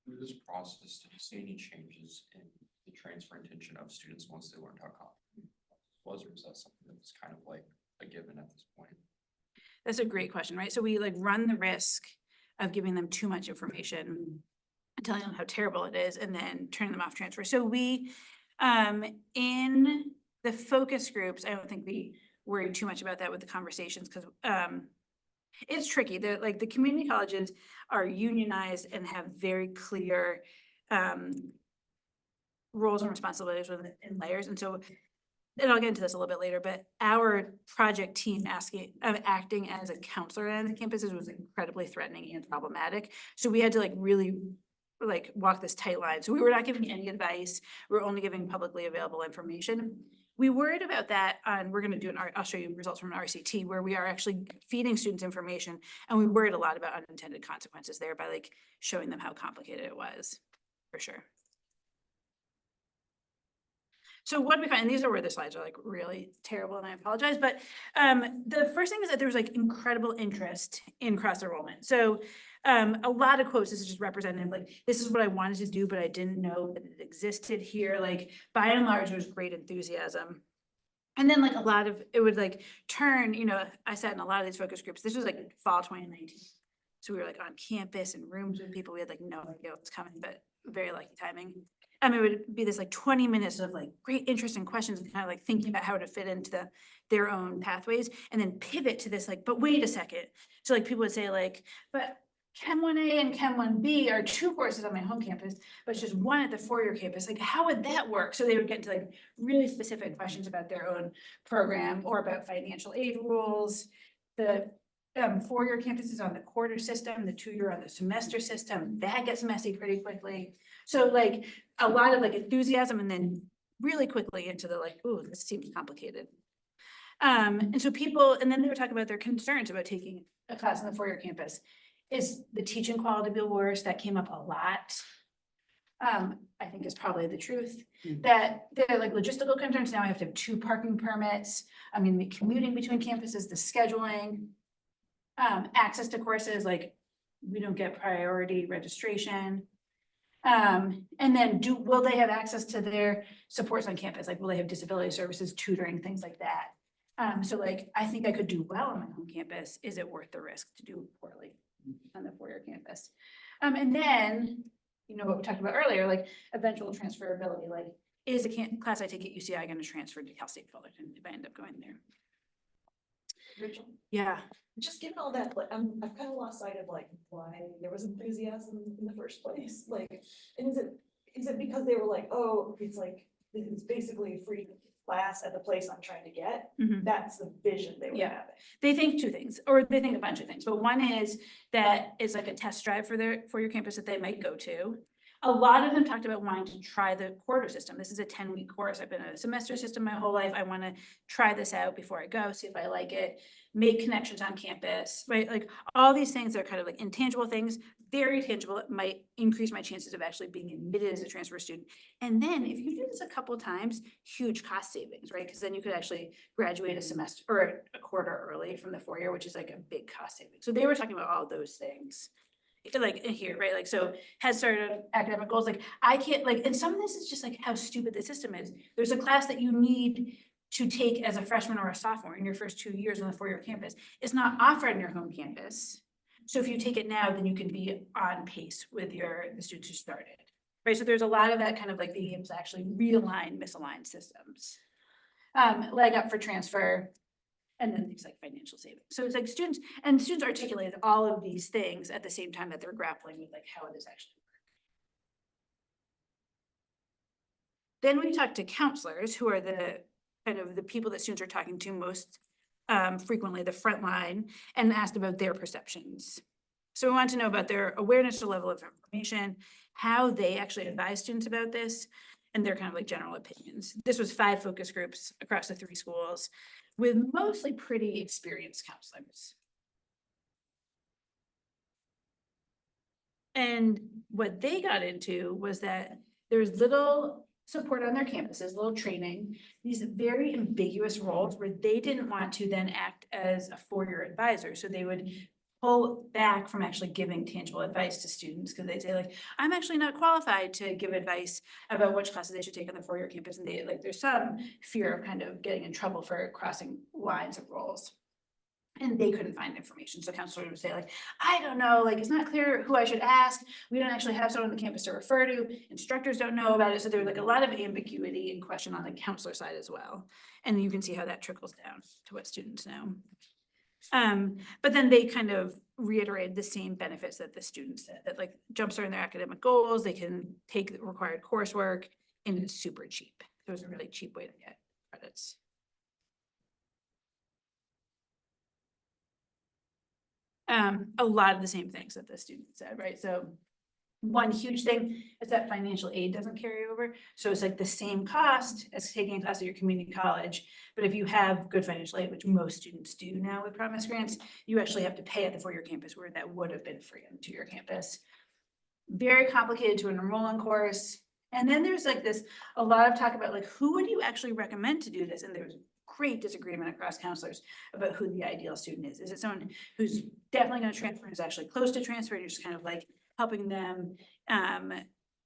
Through this process, did you see any changes in the transfer intention of students once they learned how complicated it was, or is that something that was kind of like a given at this point? That's a great question, right? So we like run the risk of giving them too much information and telling them how terrible it is and then turning them off transfer. So we, in the focus groups, I don't think we worried too much about that with the conversations because it's tricky. The community colleges are unionized and have very clear roles and responsibilities within layers. And so, and I'll get into this a little bit later, but our project team acting as a counselor on the campuses was incredibly threatening and problematic. So we had to really walk this tight line. So we were not giving any advice. We're only giving publicly available information. We worried about that we're going to do I'll show you results from an RCT where we are actually feeding students information, and we worried a lot about unintended consequences there by showing them how complicated it was, for sure. So what we find, and these are where the slides are really terrible, and I apologize, but the first thing is that there was incredible interest in cross-enrollment. So a lot of quotes, this is just representative, this is what I wanted to do, but I didn't know that it existed here. By and large, there's great enthusiasm. And then a lot of, it would turn, I sat in a lot of these focus groups. This was fall 2019. So we were on campus in rooms with people. We had no idea what was coming, but very lucky timing. It would be this 20 minutes of great interest and questions and kind of thinking about how to fit into their own pathways, and then pivot to this but wait a second. So people would say but Chem 1A and Chem 1B are 2 courses on my home campus, but it's just 1 at the 4-year campus. How would that work? So they would get into really specific questions about their own program or about financial aid rules. The 4-year campus is on the quarter system, the 2-year on the semester system. That gets messy pretty quickly. So a lot of enthusiasm, and then really quickly into the ooh, this seems complicated. And so people, and then they were talking about their concerns about taking a class on the 4-year campus. Is the teaching quality be worse? That came up a lot. I think is probably the truth. That they're logistical concerns. Now I have to have 2 parking permits. I'm going to be commuting between campuses, the scheduling, access to courses, we don't get priority registration. And then will they have access to their supports on campus? Will they have disability services, tutoring, things like that? So I think I could do well on my home campus. Is it worth the risk to do poorly on the 4-year campus? And then, what we talked about earlier, eventual transferability, is a class I take at UCI going to transfer to Cal State Fullerton if I end up going there? Rachel? Yeah. Just given all that, I've kind of lost sight of why there was enthusiasm in the first place. And is it because they were oh, it's basically a free class at the place I'm trying to get? Mhm. That's the vision they were Yeah. having. They think 2 things, or they think a bunch of things, but one is that it's a test drive for your campus that they might go to. A lot of them talked about wanting to try the quarter system. This is a 10-week course. I've been in a semester system my whole life. I want to try this out before I go, see if I like it, make connections on campus, right? All these things are kind of intangible things, very tangible. It might increase my chances of actually being admitted as a transfer student. And then if you do this a couple of times, huge cost savings, right? Because then you could actually graduate a semester or a quarter early from the 4-year, which is a big cost saving. So they were talking about all those things. In here, right? So has started academic goals. I can't and some of this is just how stupid the system is. There's a class that you need to take as a freshman or a sophomore in your first 2 years on the 4-year campus. It's not offered on your home campus. So if you take it now, then you can be on pace with the students who started, right? So there's a lot of that kind of being able to actually realign misaligned systems. Leg up for transfer. And then things like financial savings. So it's students articulated all of these things at the same time that they're grappling with how it is actually work. Then we talk to counselors, who are the kind of the people that students are talking to most frequently, the front line, and asked about their perceptions. So we want to know about their awareness to level of information, how they actually advise students about this, and their kind of like general opinions. This was 5 focus groups across the 3 schools with mostly pretty experienced counselors. And what they got into was that there's little support on their campuses, little training, these very ambiguous roles where they didn't want to then act as a 4-year advisor. So they would pull back from actually giving tangible advice to students because they'd say like, I'm actually not qualified to give advice about which classes they should take on the 4-year campus. And they like, there's some fear of kind of getting in trouble for crossing lines of roles. And they couldn't find information. So counselors would say like, I don't know, like, it's not clear who I should ask. We don't actually have someone on the campus to refer to. Instructors don't know about it. So there was like a lot of ambiguity and question on the counselor side as well. And you can see how that trickles down to what students know. But then they kind of reiterated the same benefits that the students said, that like jumpstart their academic goals, they can take the required coursework, and it's super cheap. It was a really cheap way to get credits. A lot of the same things that the students said, right? So one huge thing is that financial aid doesn't carry over. So it's like the same cost as taking a class at your community college. But if you have good financial aid, which most students do now with Promise Grants, you actually have to pay at the 4-year campus where that would have been free on the 2-year campus. Very complicated to enroll in course. And then there's like this, a lot of talk about like, who would you actually recommend to do this? And there's great disagreement across counselors about who the ideal student is. Is it someone who's definitely going to transfer, who's actually close to transfer, and you're just kind of like helping them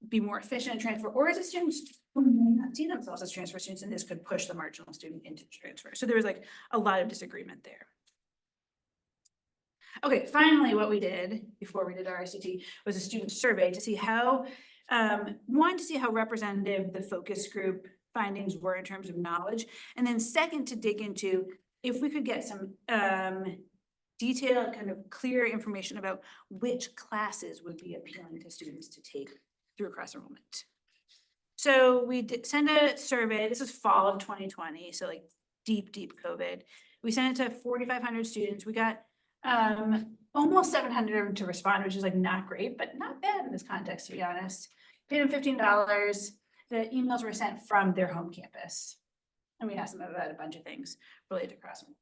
be more efficient in transfer, or is it students who may not see themselves as transfer students, and this could push the marginal student into transfer? So there was like a lot of disagreement there. Okay, finally, what we did before we did our ICT was a student survey to see how, one, to see how representative the focus group findings were in terms of knowledge, and then second, to dig into if we could get some detailed, kind of clear information about which classes would be appealing to students to take through cross-enrollment. So we did send a survey. This is fall of 2020, so like deep COVID. We sent it to 4,500 students. We got almost 700 to respond, which is like not great, but not bad in this context, to be honest. Paid them $15. The emails were sent from their home campus. And we asked them about a bunch of things related to cross-enrollment.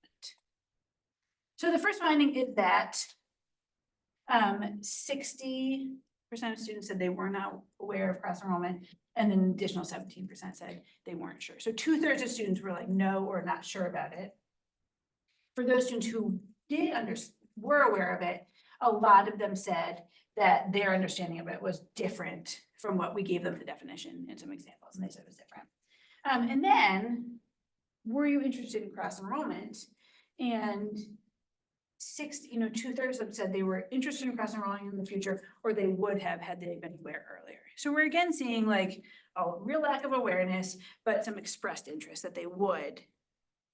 So the first finding is that 60% of students said they were not aware of cross-enrollment, and then an additional 17% said they weren't sure. So 2/3 of students were like, no, or not sure about it. For those students who were aware of it, a lot of them said that their understanding of it was different from what we gave them the definition and some examples, and they said it was different. And then, were you interested in cross-enrollment? And 2/3 of them said they were interested in cross-enrolling in the future, or they would have had they been aware earlier. So we're again seeing like a real lack of awareness, but some expressed interest that they would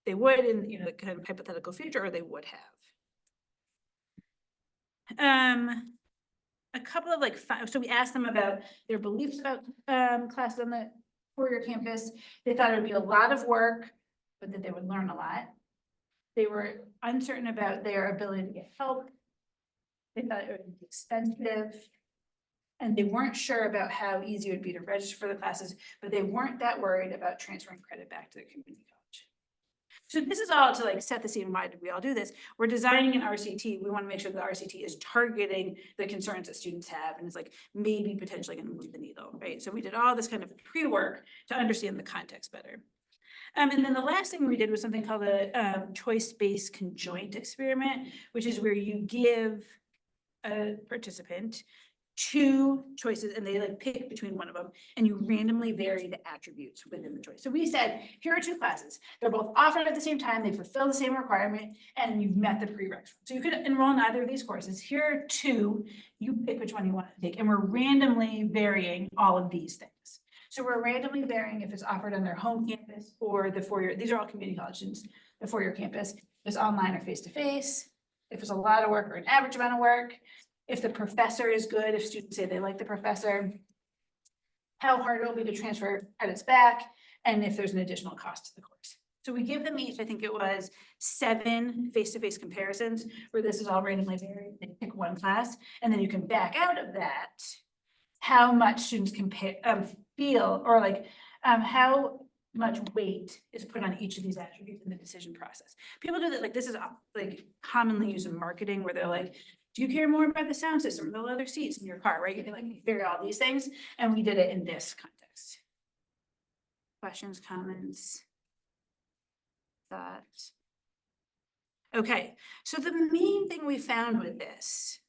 in the kind of hypothetical future, or they would have. A couple of so we asked them about their beliefs about classes on the 4-year campus. They thought it would be a lot of work, but that they would learn a lot. They were uncertain about their ability to get help. They thought it would be expensive. And they weren't sure about how easy it would be to register for the classes, but they weren't that worried about transferring credit back to the community college. So this is all to like set the scene. Why did we all do this? We're designing an RCT. We want to make sure the RCT is targeting the concerns that students have, and it's like maybe potentially going to move the needle, right? So we did all this kind of pre-work to understand the context better. And then the last thing we did was something called a choice-based conjoint experiment, which is where you give a participant 2 choices and they like pick between one of them, and you randomly vary the attributes within the choice. So we said, here are 2 classes. They're both offered at the same time. They fulfill the same requirement, and you've met the prereqs. So you could enroll in either of these courses. Here are 2. You pick which one you want to take, and we're randomly varying all of these things. So we're randomly varying if it's offered on their home campus or the 4-year. These are all community college students. The 4-year campus is online or face-to-face. If it's a lot of work or an average amount of work. If the professor is good, if students say they like the professor, how hard it will be to transfer credits back, and if there's an additional cost to the course. So we give them each, I think it was 7 face-to-face comparisons, where this is all randomly varied, they pick one class, and then you can back out of that how much students feel, or like, how much weight is put on each of these attributes in the decision process. People do that, like, this is like commonly used in marketing, where they're like, do you care more about the sound system, the leather seats in your car, right? You can like figure out all these things, and we did it in this context. Questions, comments, thoughts? Okay, so the main thing we found with this,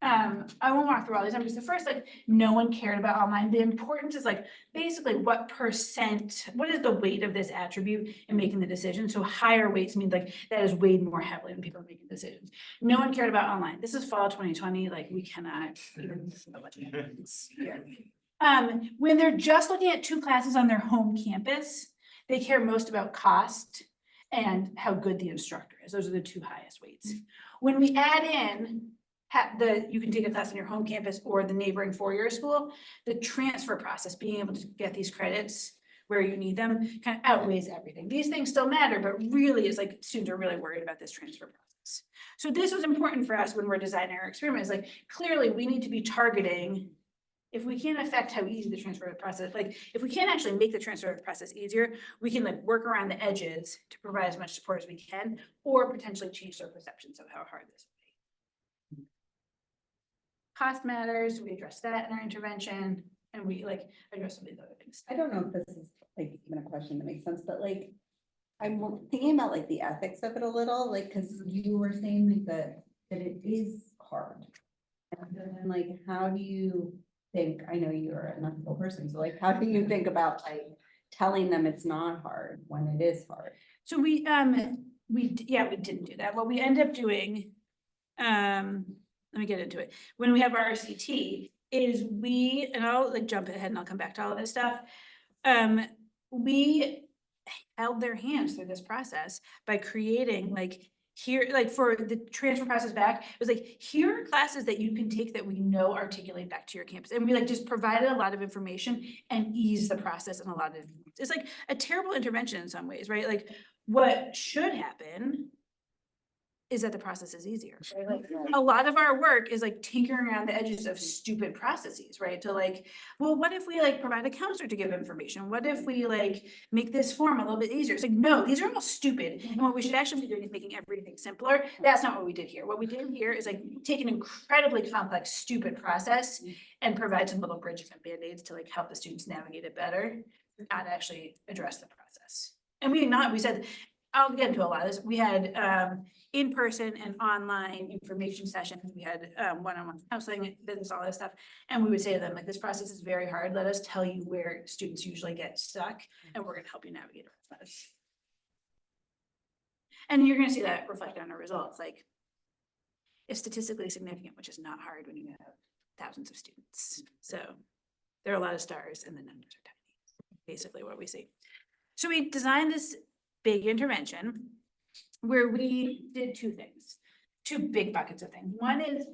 I won't walk through all these numbers. The first, like, no one cared about online. The importance is like, basically what percent, what is the weight of this attribute in making the decision? So higher weights means like that is weighed more heavily when people are making decisions. No one cared about online. This is fall 2020, like we cannot even know what happens here. When they're just looking at 2 classes on their home campus, they care most about cost and how good the instructor is. Those are the 2 highest weights. When we add in you can take a class on your home campus or the neighboring 4-year school, the transfer process, being able to get these credits where you need them, kind of outweighs everything. These things still matter, but really it's like students are really worried about this transfer process. So this was important for us when we're designing our experiments. Like, clearly we need to be targeting, if we can't affect how easy the transfer process, like if we can't actually make the transfer process easier, we can like work around the edges to provide as much support as we can, or potentially change their perceptions of how hard this is. Cost matters, we address that in our intervention, and we like address some of these other things. I don't know if this is like even a question that makes sense, but like, I'm thinking about like the ethics of it a little, like, cause you were saying like that it is hard. And then like, how do you think, I know you're an ethical person, so like, how do you think about like telling them it's not hard when it is hard? So we didn't do that. What we end up doing, let me get into it. When we have our RCT is and I'll like jump ahead and I'll come back to all of this stuff. We held their hands through this process by creating like, here, like for the transfer process back, it was like, here are classes that you can take that we know articulate back to your campus. And we like just provided a lot of information and eased the process in a lot of, it's like a terrible intervention in some ways, right? Like what should happen is that the process is easier, right? Like a lot of our work is like tinkering around the edges of stupid processes, right? To like, well, what if we like provide a counselor to give information? What if we like make this form a little bit easier? It's like, no, these are all stupid. And what we should actually be doing is making everything simpler. That's not what we did here. What we did here is like take an incredibly complex, stupid process and provide some little bridges and band-aids to like help the students navigate it better, not actually address the process. And we said, I'll get into a lot of this. We had in-person and online information sessions. We had one-on-one counseling, business, all that stuff. And we would say to them, like, this process is very hard. Let us tell you where students usually get stuck, and we're gonna help you navigate the process. And you're gonna see that reflected on our results. Like, it's statistically significant, which is not hard when you have thousands of students. So there are a lot of stars and the numbers are tiny, basically what we see. So we designed this big intervention where we did 2 things, 2 big buckets of things. One is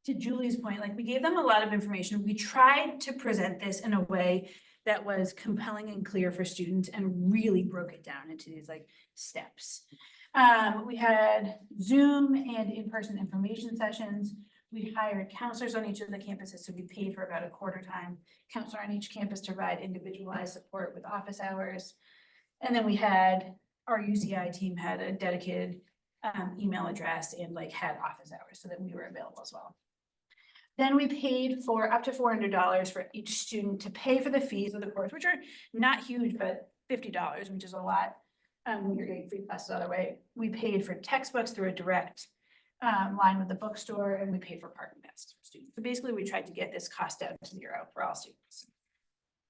to Julie's point, like we gave them a lot of information. We tried to present this in a way that was compelling and clear for students and really broke it down into these like steps. We had Zoom and in-person information sessions. We hired counselors on each of the campuses, so we paid for about a quarter-time counselor on each campus to provide individualized support with office hours. And then we had our UCI team had a dedicated email address and like had office hours so that we were available as well. Then we paid for up to $400 for each student to pay for the fees of the course, which are not huge, but $50, which is a lot. When you're getting free classes the other way. We paid for textbooks through a direct line with the bookstore, and we paid for parking passes for students. So basically we tried to get this cost down to 0 for all students.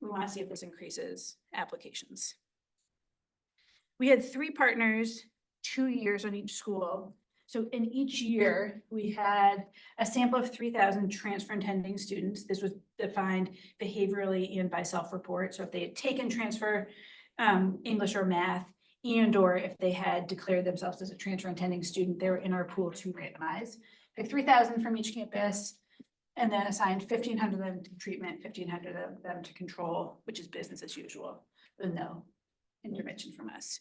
We want to see if this increases applications. We had 3 partners, 2 years on each school. So in each year, we had a sample of 3,000 transfer intending students. This was defined behaviorally and by self-report. So if they had taken transfer English or math, and or if they had declared themselves as a transfer intending student, they were in our pool to randomize. Pick 3,000 from each campus, and then assigned 1,500 of them to treatment, 1,500 of them to control, which is business as usual, with no intervention from us.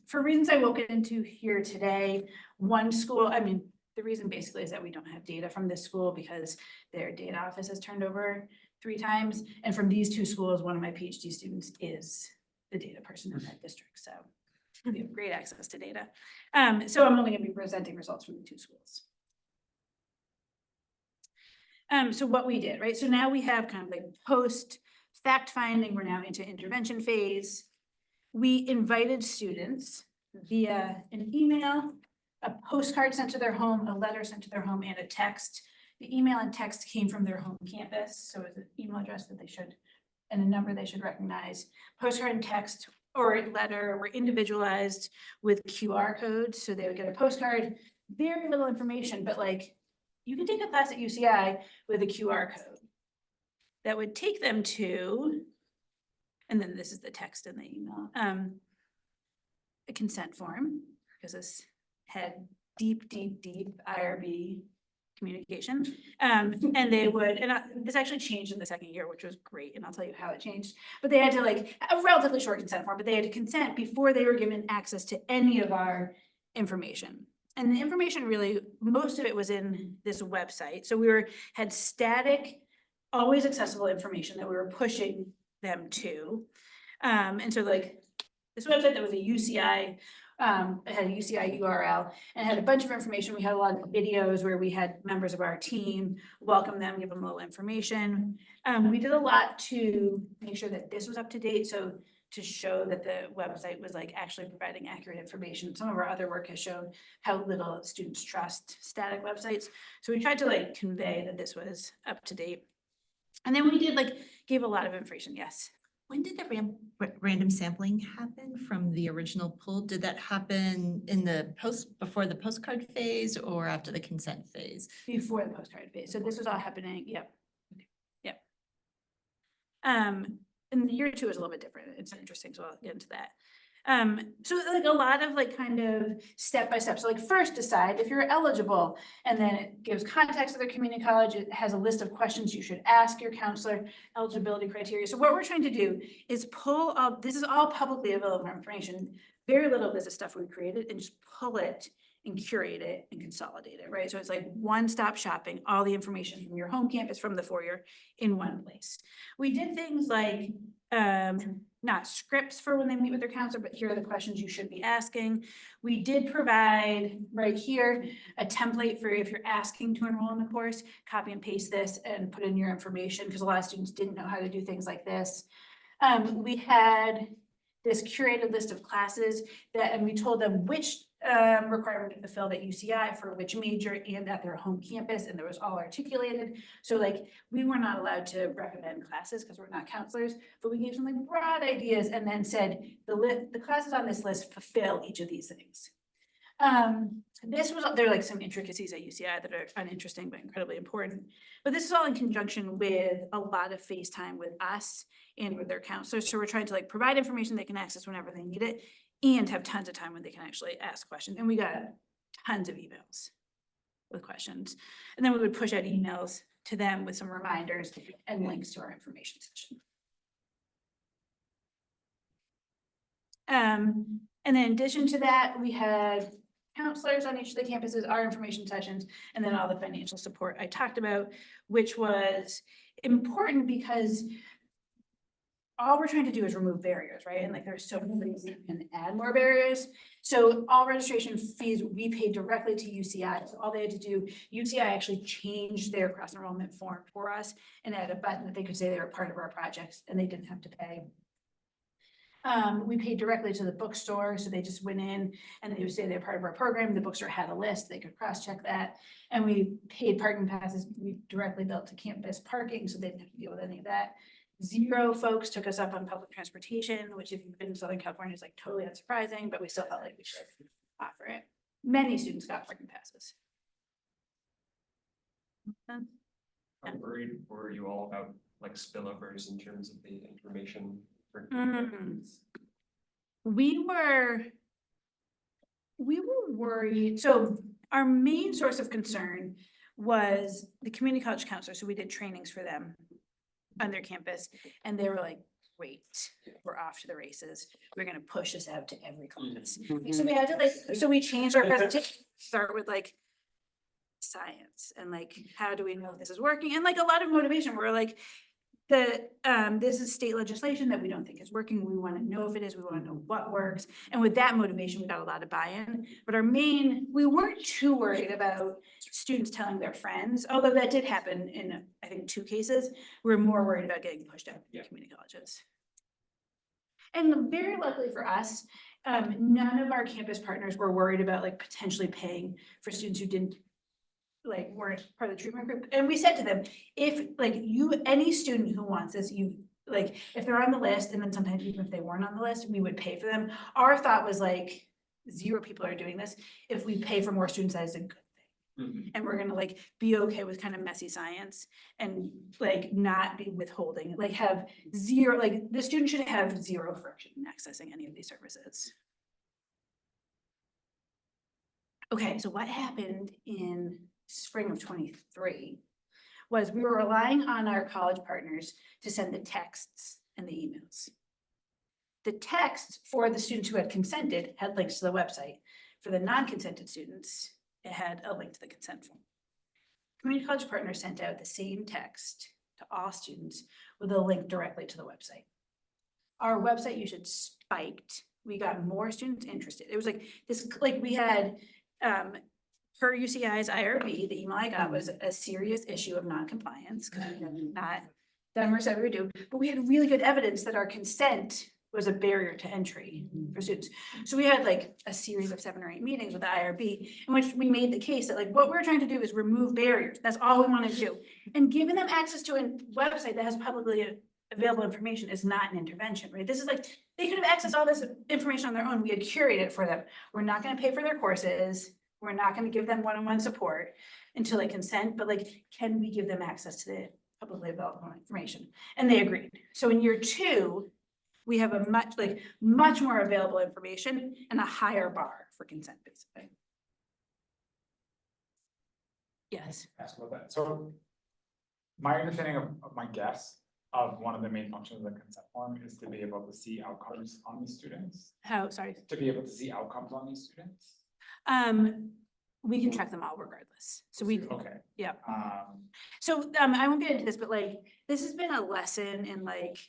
For reasons I won't get into here today, one school, I mean, the reason basically is that we don't have data from this school because their data office has turned over 3 times. And from these 2 schools, one of my PhD students is the data person in that district. So we have great access to data. So I'm only going to be presenting results from the 2 schools. So what we did, right? So now we have kind of like post fact finding, we're now into intervention phase. We invited students via an email, a postcard sent to their home, a letter sent to their home, and a text. The email and text came from their home campus, so it's an email address that they should, and a number they should recognize. Postcard and text or letter were individualized with QR codes, so they would get a postcard, very little information, but like, you can take a class at UCI with a QR code that would take them to, and then this is the text in the email, a consent form, because this had deep IRB communication. And they would, this actually changed in the second year, which was great, and I'll tell you how it changed. But they had to like, a relatively short consent form, but they had to consent before they were given access to any of our information. And the information really, most of it was in this website. So we had static, always accessible information that we were pushing them to. And so like this website that was a UCI, it had a UCI URL and had a bunch of information. We had a lot of videos where we had members of our team welcome them, give them a little information. We did a lot to make sure that this was up to date. So to show that the website was like actually providing accurate information. Some of our other work has shown how little students trust static websites. So we tried to like convey that this was up to date. And then we did like, gave a lot of information, yes. When did the random sampling happen from the original pool? Did that happen in the before the postcard phase or after the consent phase? Before the postcard phase. So this was all happening, yep. Yep. And the year 2 is a little bit different. It's interesting, so I'll get into that. So like a lot of like kind of step by step. So like first decide if you're eligible, and then it gives context of the community college. It has a list of questions you should ask your counselor, eligibility criteria. So what we're trying to do is pull up, this is all publicly available information. Very little of this is stuff we created, and just pull it and curate it and consolidate it, right? So it's like one-stop shopping, all the information from your home campus, from the 4-year in one place. We did things like, not scripts for when they meet with their counselor, but here are the questions you should be asking. We did provide right here a template for if you're asking to enroll in the course, copy and paste this and put in your information, because a lot of students didn't know how to do things like this. We had this curated list of classes and we told them which requirement to fulfill at UCI for which major and at their home campus, and there was all articulated. So like we were not allowed to recommend classes because we're not counselors, but we gave some like broad ideas and then said the classes on this list fulfill each of these things. There are like some intricacies at UCI that are uninteresting but incredibly important. But this is all in conjunction with a lot of FaceTime with us and with their counselors. So we're trying to like provide information they can access whenever they need it, and have tons of time when they can actually ask questions. And we got tons of emails with questions. And then we would push out emails to them with some reminders and links to our information session. And then in addition to that, we had counselors on each of the campuses, our information sessions, and then all the financial support I talked about, which was important because all we're trying to do is remove barriers, right? And like there's so many ways you can add more barriers. So all registration fees we paid directly to UCI. So all they had to do, UCI actually changed their cross-enrollment form for us and added a button that they could say they were part of our projects and they didn't have to pay. We paid directly to the bookstore, so they just went in and they would say they're part of our program. The bookstore had a list, they could cross-check that. And we paid parking passes, we directly billed to campus parking, so they didn't have to deal with any of that. 0 folks took us up on public transportation, which if you've been in Southern California is like totally unsurprising, but we still felt like we should offer it. Many students got parking passes. I'm worried for you all about like spillovers in terms of the information. We were worried. So our main source of concern was the community college counselor. So we did trainings for them on their campus, and they were like, great, we're off to the races, we're gonna push this out to every class. So we had to like, so we changed our presentation, start with like science and like, how do we know this is working? And like a lot of motivation, we're like, this is state legislation that we don't think is working. We want to know if it is, we want to know what works. And with that motivation, we got a lot of buy-in. But we weren't too worried about students telling their friends, although that did happen in, I think, 2 cases. We were more worried about getting pushed out to community colleges. And very luckily for us, none of our campus partners were worried about like potentially paying for students who didn't weren't part of the treatment group. And we said to them, if like any student who wants this, if they're on the list, and then sometimes even if they weren't on the list, we would pay for them. Our thought was like 0 people are doing this. If we pay for more students, that is a good thing. And we're gonna like be okay with kind of messy science and like not be withholding, like have 0, like the student should have 0 friction in accessing any of these services. Okay, so what happened in spring of 23 was we were relying on our college partners to send the texts and the emails. The text for the students who had consented had links to the website. For the non-consented students, it had a link to the consent form. Community college partners sent out the same text to all students with a link directly to the website. Our website usage spiked. We got more students interested. It was like this, like we had, per UCI's IRB, the email I got was a serious issue of non-compliance because we had not done what we said we would do, but we had really good evidence that our consent was a barrier to entry for students. So we had like a series of 7 or 8 meetings with the IRB in which we made the case that like what we're trying to do is remove barriers. That's all we want to do. And giving them access to a website that has publicly available information is not an intervention, right? This is like, they could have accessed all this information on their own. We had curated it for them. We're not going to pay for their courses. We're not going to give them one-on-one support until they consent, but like, can we give them access to the publicly available information? And they agreed. So in year 2, we have a much more available information and a higher bar for consent, basically. Yes. Ask about that. So my understanding of my guess of one of the main functions of the consent form is to be able to see outcomes on these students. How, sorry. To be able to see outcomes on these students. We can track them all regardless. So we, Okay. yeah. So I won't get into this, but like, this has been a lesson in like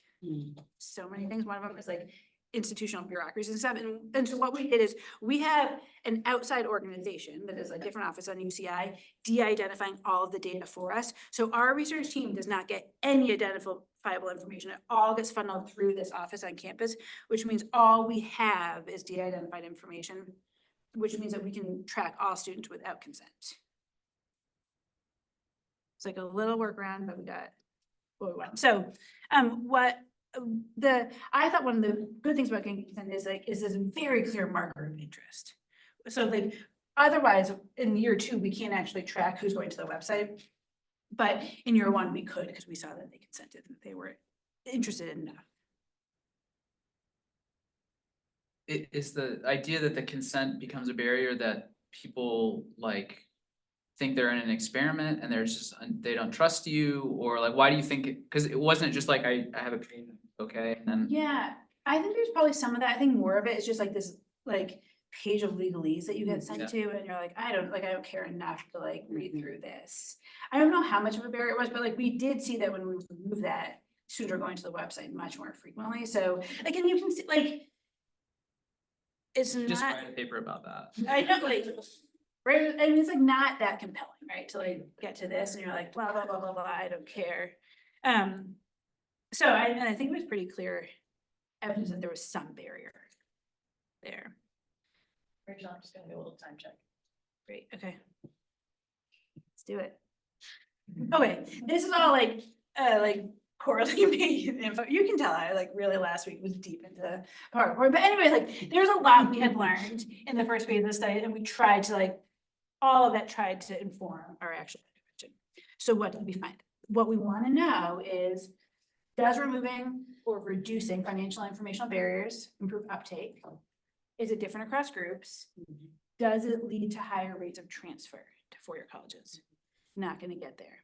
so many things. One of them is like institutional bureaucracy and stuff. And so what we did is we have an outside organization that is a different office on UCI de-identifying all of the data for us. So our research team does not get any identifiable information. It all gets funneled through this office on campus, which means all we have is de-identified information, which means that we can track all students without consent. It's like a little workaround, but we got what we want. So I thought one of the good things about getting consent is this very clear marker of interest. So like otherwise in year 2, we can't actually track who's going to the website. But in year 1, we could because we saw that they consented and they were interested enough. Is the idea that the consent becomes a barrier that people like think they're in an experiment and there's just, they don't trust you, or like, why do you think it, because it wasn't just like, I have a page, okay, and then. Yeah, I think there's probably some of that. I think more of it is just like this, like page of legalese that you get sent to and you're like, I don't care enough to like read through this. I don't know how much of a barrier it was, but like we did see that when we removed that, students are going to the website much more frequently. So like, and you can see like, it's Just not, write a paper about that. I know, like, right, and it's like not that compelling, right, to like get to this and you're like, blah, blah, blah, blah, blah, I don't care. So I think it was pretty clear evidence that there was some barrier there. Rachel, I'm just gonna do a little time check. Great, okay. Let's do it. Okay, this is all like poorly made info. You can tell I like really last week was deep into PowerPoint. But anyway, like there's a lot we had learned in the first phase of the study, and we tried to like all of that tried to inform our actual intervention. So what did we find? What we want to know is, does removing or reducing financial and informational barriers improve uptake? Is it different across groups? Does it lead to higher rates of transfer to four-year colleges? Not going to get there.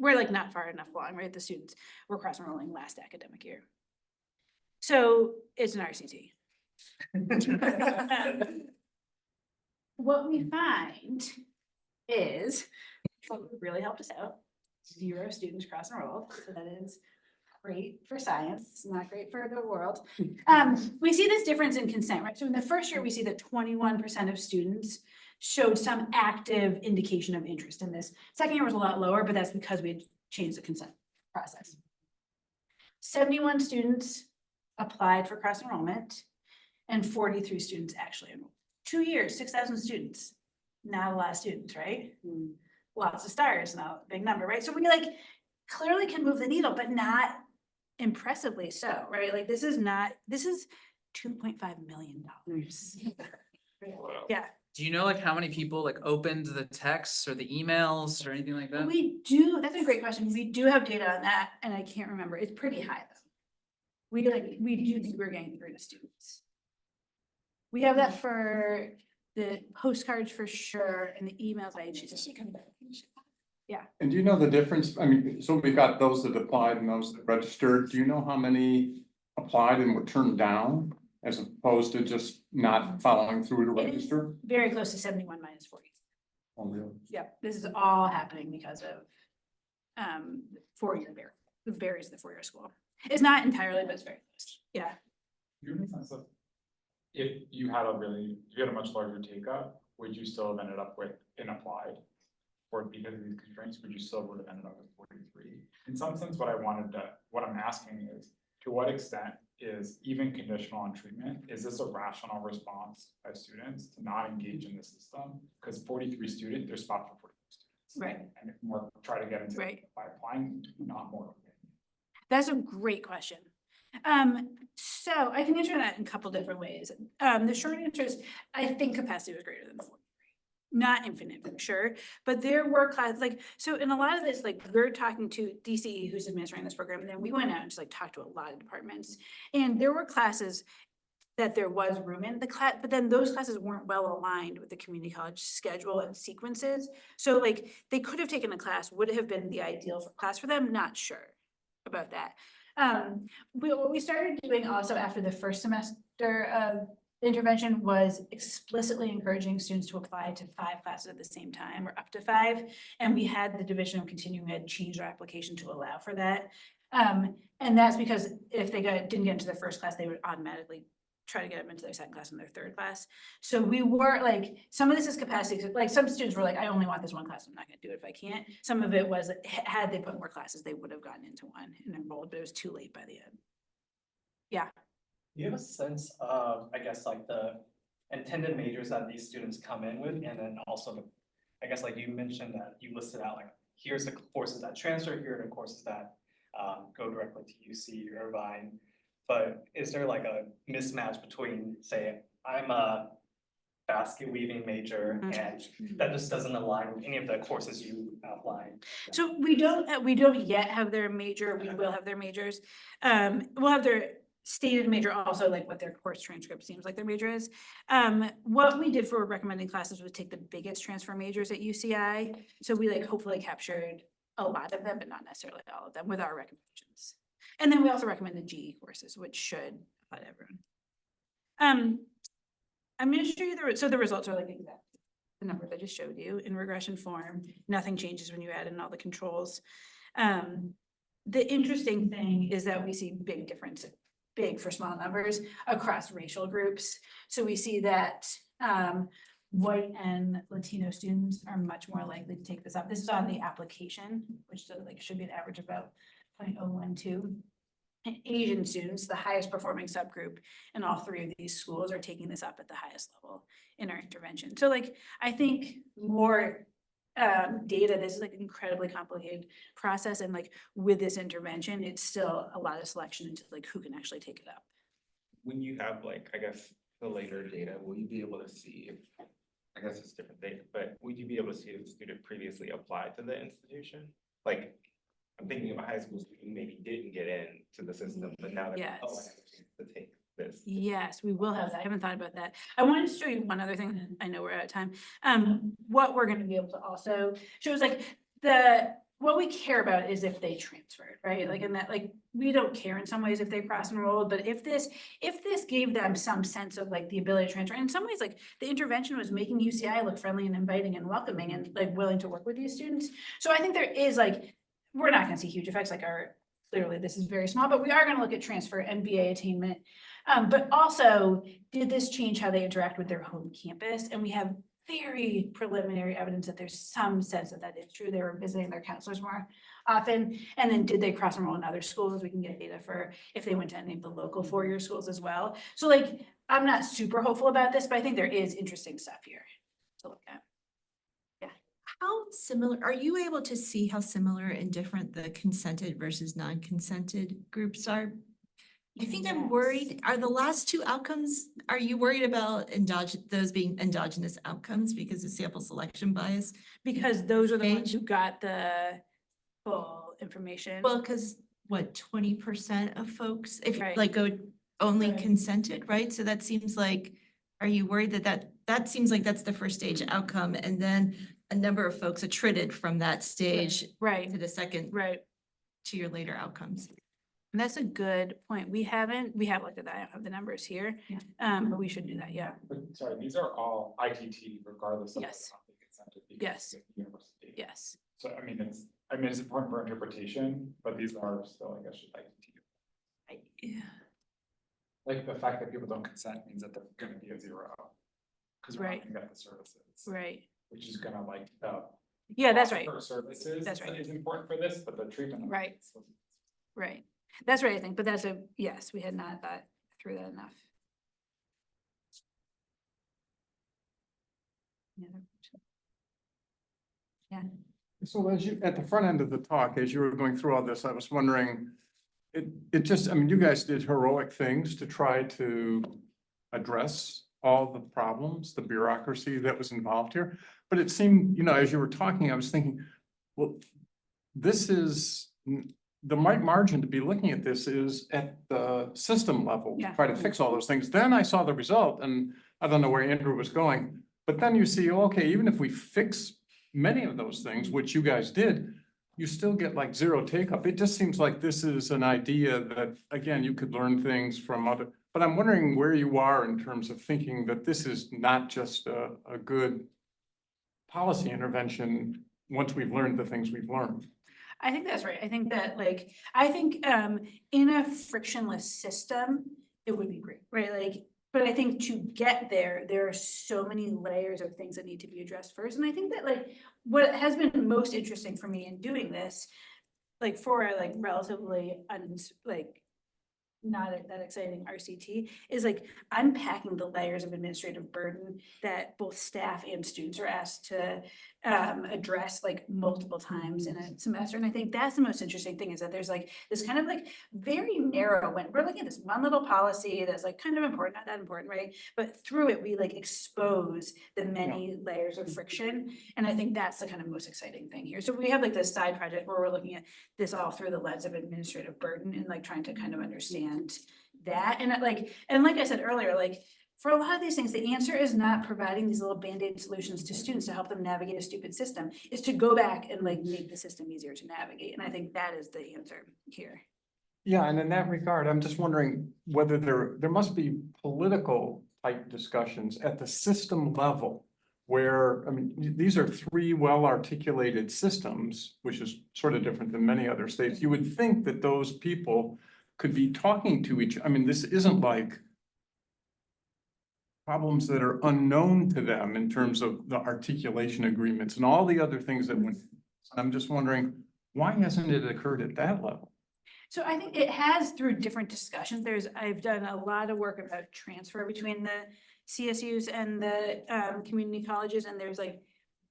we're like not far enough along, right? The students were cross-enrolling last academic year. So it's an RCT. What we find is, what really helped us out, 0 students cross-enrolled, so that is great for science, it's not great for the world. We see this difference in consent, right? So in the first year, we see that 21% of students showed some active indication of interest in this. Second year was a lot lower, but that's because we had changed the consent process. 71 students applied for cross-enrollment and 43 students actually enrolled. 2 years, 6,000 students, not a lot of students, right? Lots of stars, not a big number, right? So we like clearly can move the needle, but not impressively so, right? Like this is $2.5 million. Yeah. Do you know like how many people like opened the texts or the emails or anything like that? We do, that's a great question. We do have data on that, and I can't remember. It's pretty high though. We do think we're getting through to students. We have that for the postcards for sure, and the emails I just. And do you know the difference? I mean, so we've got those that applied and those that registered. Do you know how many applied and were turned down as opposed to just not following through to It is register? very close to 71 minus 40. Oh, really? Yep, this is all happening because of 4-year barriers to the 4-year school. It's not entirely, but it's very close. Yeah. Do you have any sense of if you had a much larger take up, would you still have ended up with an applied? Or because of these constraints, would you still would have ended up with 43? In some sense, what I'm asking is, to what extent is even conditional on treatment, is this a rational response by students to not engage in the system? Because 43 students, there's spot for 43 students. Right. And if more try to get into it by applying, not more. That's a great question. So I can answer that in a couple different ways. The short answer is, I think capacity was greater than 43. Not infinite for sure, but there were classes like, so in a lot of this, like we're talking to DCE who's administering this program, and then we went out and just like talked to a lot of departments. And there were classes that there was room in the class, but then those classes weren't well aligned with the community college schedule and sequences. So like they could have taken a class, would have been the ideal class for them, not sure about that. What we started doing also after the first semester of intervention was explicitly encouraging students to apply to 5 classes at the same time or up to 5. And we had the Division of Continuing Ed change their application to allow for that. And that's because if they didn't get into their first class, they would automatically try to get them into their second class and their third class. So we were like, some of this is capacity, like some students were like, I only want this one class, I'm not gonna do it if I can't. Some of it was, had they put more classes, they would have gotten into one and enrolled, but it was too late by the end. Yeah. Do you have a sense of, I guess, like the intended majors that these students come in with, and then also, I guess, like you mentioned that you listed out, like, here's the courses that transfer, here are the courses that go directly to UC, Irvine, but is there like a mismatch between, say, I'm a basket weaving major and that just doesn't align with any of the courses you outlined? So we don't yet have their major, we will have their majors. We'll have their stated major, also like what their course transcript seems like their major is. What we did for recommending classes was take the biggest transfer majors at UCI. So we like hopefully captured a lot of them, but not necessarily all of them with our recommendations. And then we also recommended GE courses, which should apply to everyone. I'm gonna show you so the results are like exactly the numbers I just showed you in regression form. Nothing changes when you add in all the controls. The interesting thing is that we see big difference, big for small numbers across racial groups. So we see that white and Latino students are much more likely to take this up. This is on the application, which should be an average of about 0.012. And Asian students, the highest performing subgroup in all 3 of these schools, are taking this up at the highest level in our intervention. So like, I think more data, this is like an incredibly complicated process. And like with this intervention, it's still a lot of selection into like who can actually take it up. When you have like, I guess, the later data, will you be able to see if, I guess it's different data, but would you be able to see if the student previously applied to the institution? Like, I'm thinking of a high school student who maybe didn't get into the system, but now they're like, oh, I have a chance to take this. Yes, we will have that. I haven't thought about that. I wanted to show you one other thing. I know we're out of time. What we're going to be able to also show is like what we care about is if they transferred, right? Like in that, like, we don't care in some ways if they cross enrolled, but if this gave them some sense of like the ability to transfer, in some ways, like the intervention was making UCI look friendly and inviting and welcoming and like willing to work with these students. So I think there is like, we're not gonna see huge effects, like clearly this is very small, but we are gonna look at transfer and BA attainment. But also, did this change how they interact with their home campus? And we have very preliminary evidence that there's some sense that is true. They were visiting their counselors more often. And then did they cross enroll in other schools? We can get data for if they went to any of the local four-year schools as well. So like, I'm not super hopeful about this, but I think there is interesting stuff here to look at. How similar, are you able to see how similar and different the consented versus non-consented groups are? I think I'm worried, are the last two outcomes, are you worried about those being endogenous outcomes because of sample selection bias? Because those are the ones who got the full information. Well, because what, 20% of folks, if you Right. like go only Right. consented, right? So that seems like, are you worried that seems like that's the first stage outcome, and then a number of folks attrited from that stage Right, to the second, right. to your later outcomes? And that's a good point. We have looked at that. I don't have the numbers here. But we should do that, yeah. But sorry, these are all ITT regardless of whether or Yes. not they consented. because Yes. of the university. Yes. So I mean, it's important for interpretation, but these are still, I guess, just ITT. Yeah. Like the fact that people don't consent means that they're gonna be a zero. Cause we're not Right. gonna get the services. Right. Which is gonna like, Yeah, that's cost right. per services. That's right. Is important for this, but the treatment. Right. Right. That's right, I think, but that's yes, we had not thought through that enough. Yeah. So as you, at the front end of the talk, as you were going through all this, I was wondering, it just, I mean, you guys did heroic things to try to address all the problems, the bureaucracy that was involved here. But it seemed, you know, as you were talking, I was thinking, well, this is, the right margin to be looking at this is at the system level, to Yeah. try to fix all those things. Then I saw the result, and I don't know where Andrew was going, but then you see, okay, even if we fix many of those things, which you guys did, you still get like zero take up. It just seems like this is an idea that, again, you could learn things from other, but I'm wondering where you are in terms of thinking that this is not just a good policy intervention once we've learned the things we've learned. I think that's right. I think that in a frictionless system, it would be great, right? Like, but I think to get there, there are so many layers of things that need to be addressed first. And I think that like what has been most interesting for me in doing this, like for like relatively not that exciting RCT, is like unpacking the layers of administrative burden that both staff and students are asked to address like multiple times in a semester. And I think that's the most interesting thing, is that there's like this kind of like very narrow, when we're looking at this one little policy that's like kind of important, not that important, right? But through it, we like expose the many layers of friction. And I think that's the kind of most exciting thing here. So we have like this side project where we're looking at this all through the lens of administrative burden and like trying to kind of understand that. And like I said earlier, like for a lot of these things, the answer is not providing these little band-aid solutions to students to help them navigate a stupid system, is to go back and like make the system easier to navigate. And I think that is the answer here. Yeah, and in that regard, I'm just wondering whether there must be political type discussions at the system level where, I mean, these are three well-articulated systems, which is sort of different than many other states. You would think that those people could be talking to each, I mean, this isn't like problems that are unknown to them in terms of the articulation agreements and all the other things that went. I'm just wondering, why hasn't it occurred at that level? So I think it has through different discussions. I've done a lot of work about transfer between the CSUs and the community colleges, and there's like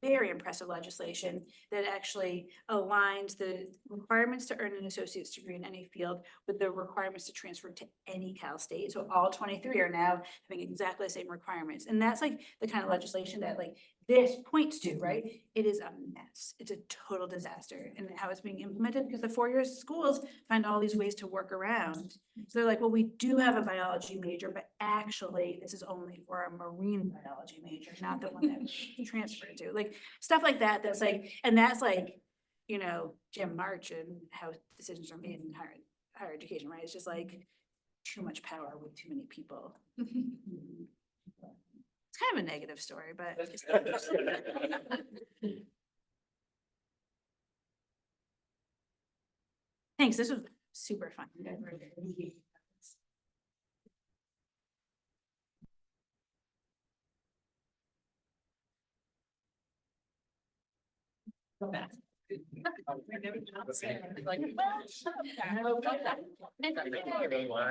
very impressive legislation that actually aligns the requirements to earn an associate's degree in any field with the requirements to transfer to any Cal State. So all 23 are now having exactly the same requirements. And that's like the kind of legislation that like this points to, right? It is a mess. It's a total disaster in how it's being implemented, because the four-year schools find all these ways to work around. So they're like, well, we do have a biology major, but actually this is only for a marine biology major, not the one that we transferred to. Like stuff like that, that's like, and that's like, Jim March and how decisions are made in higher education, right? It's just like too much power with too many people. It's kind of a negative story, but. Thanks, this was super fun. Like, well,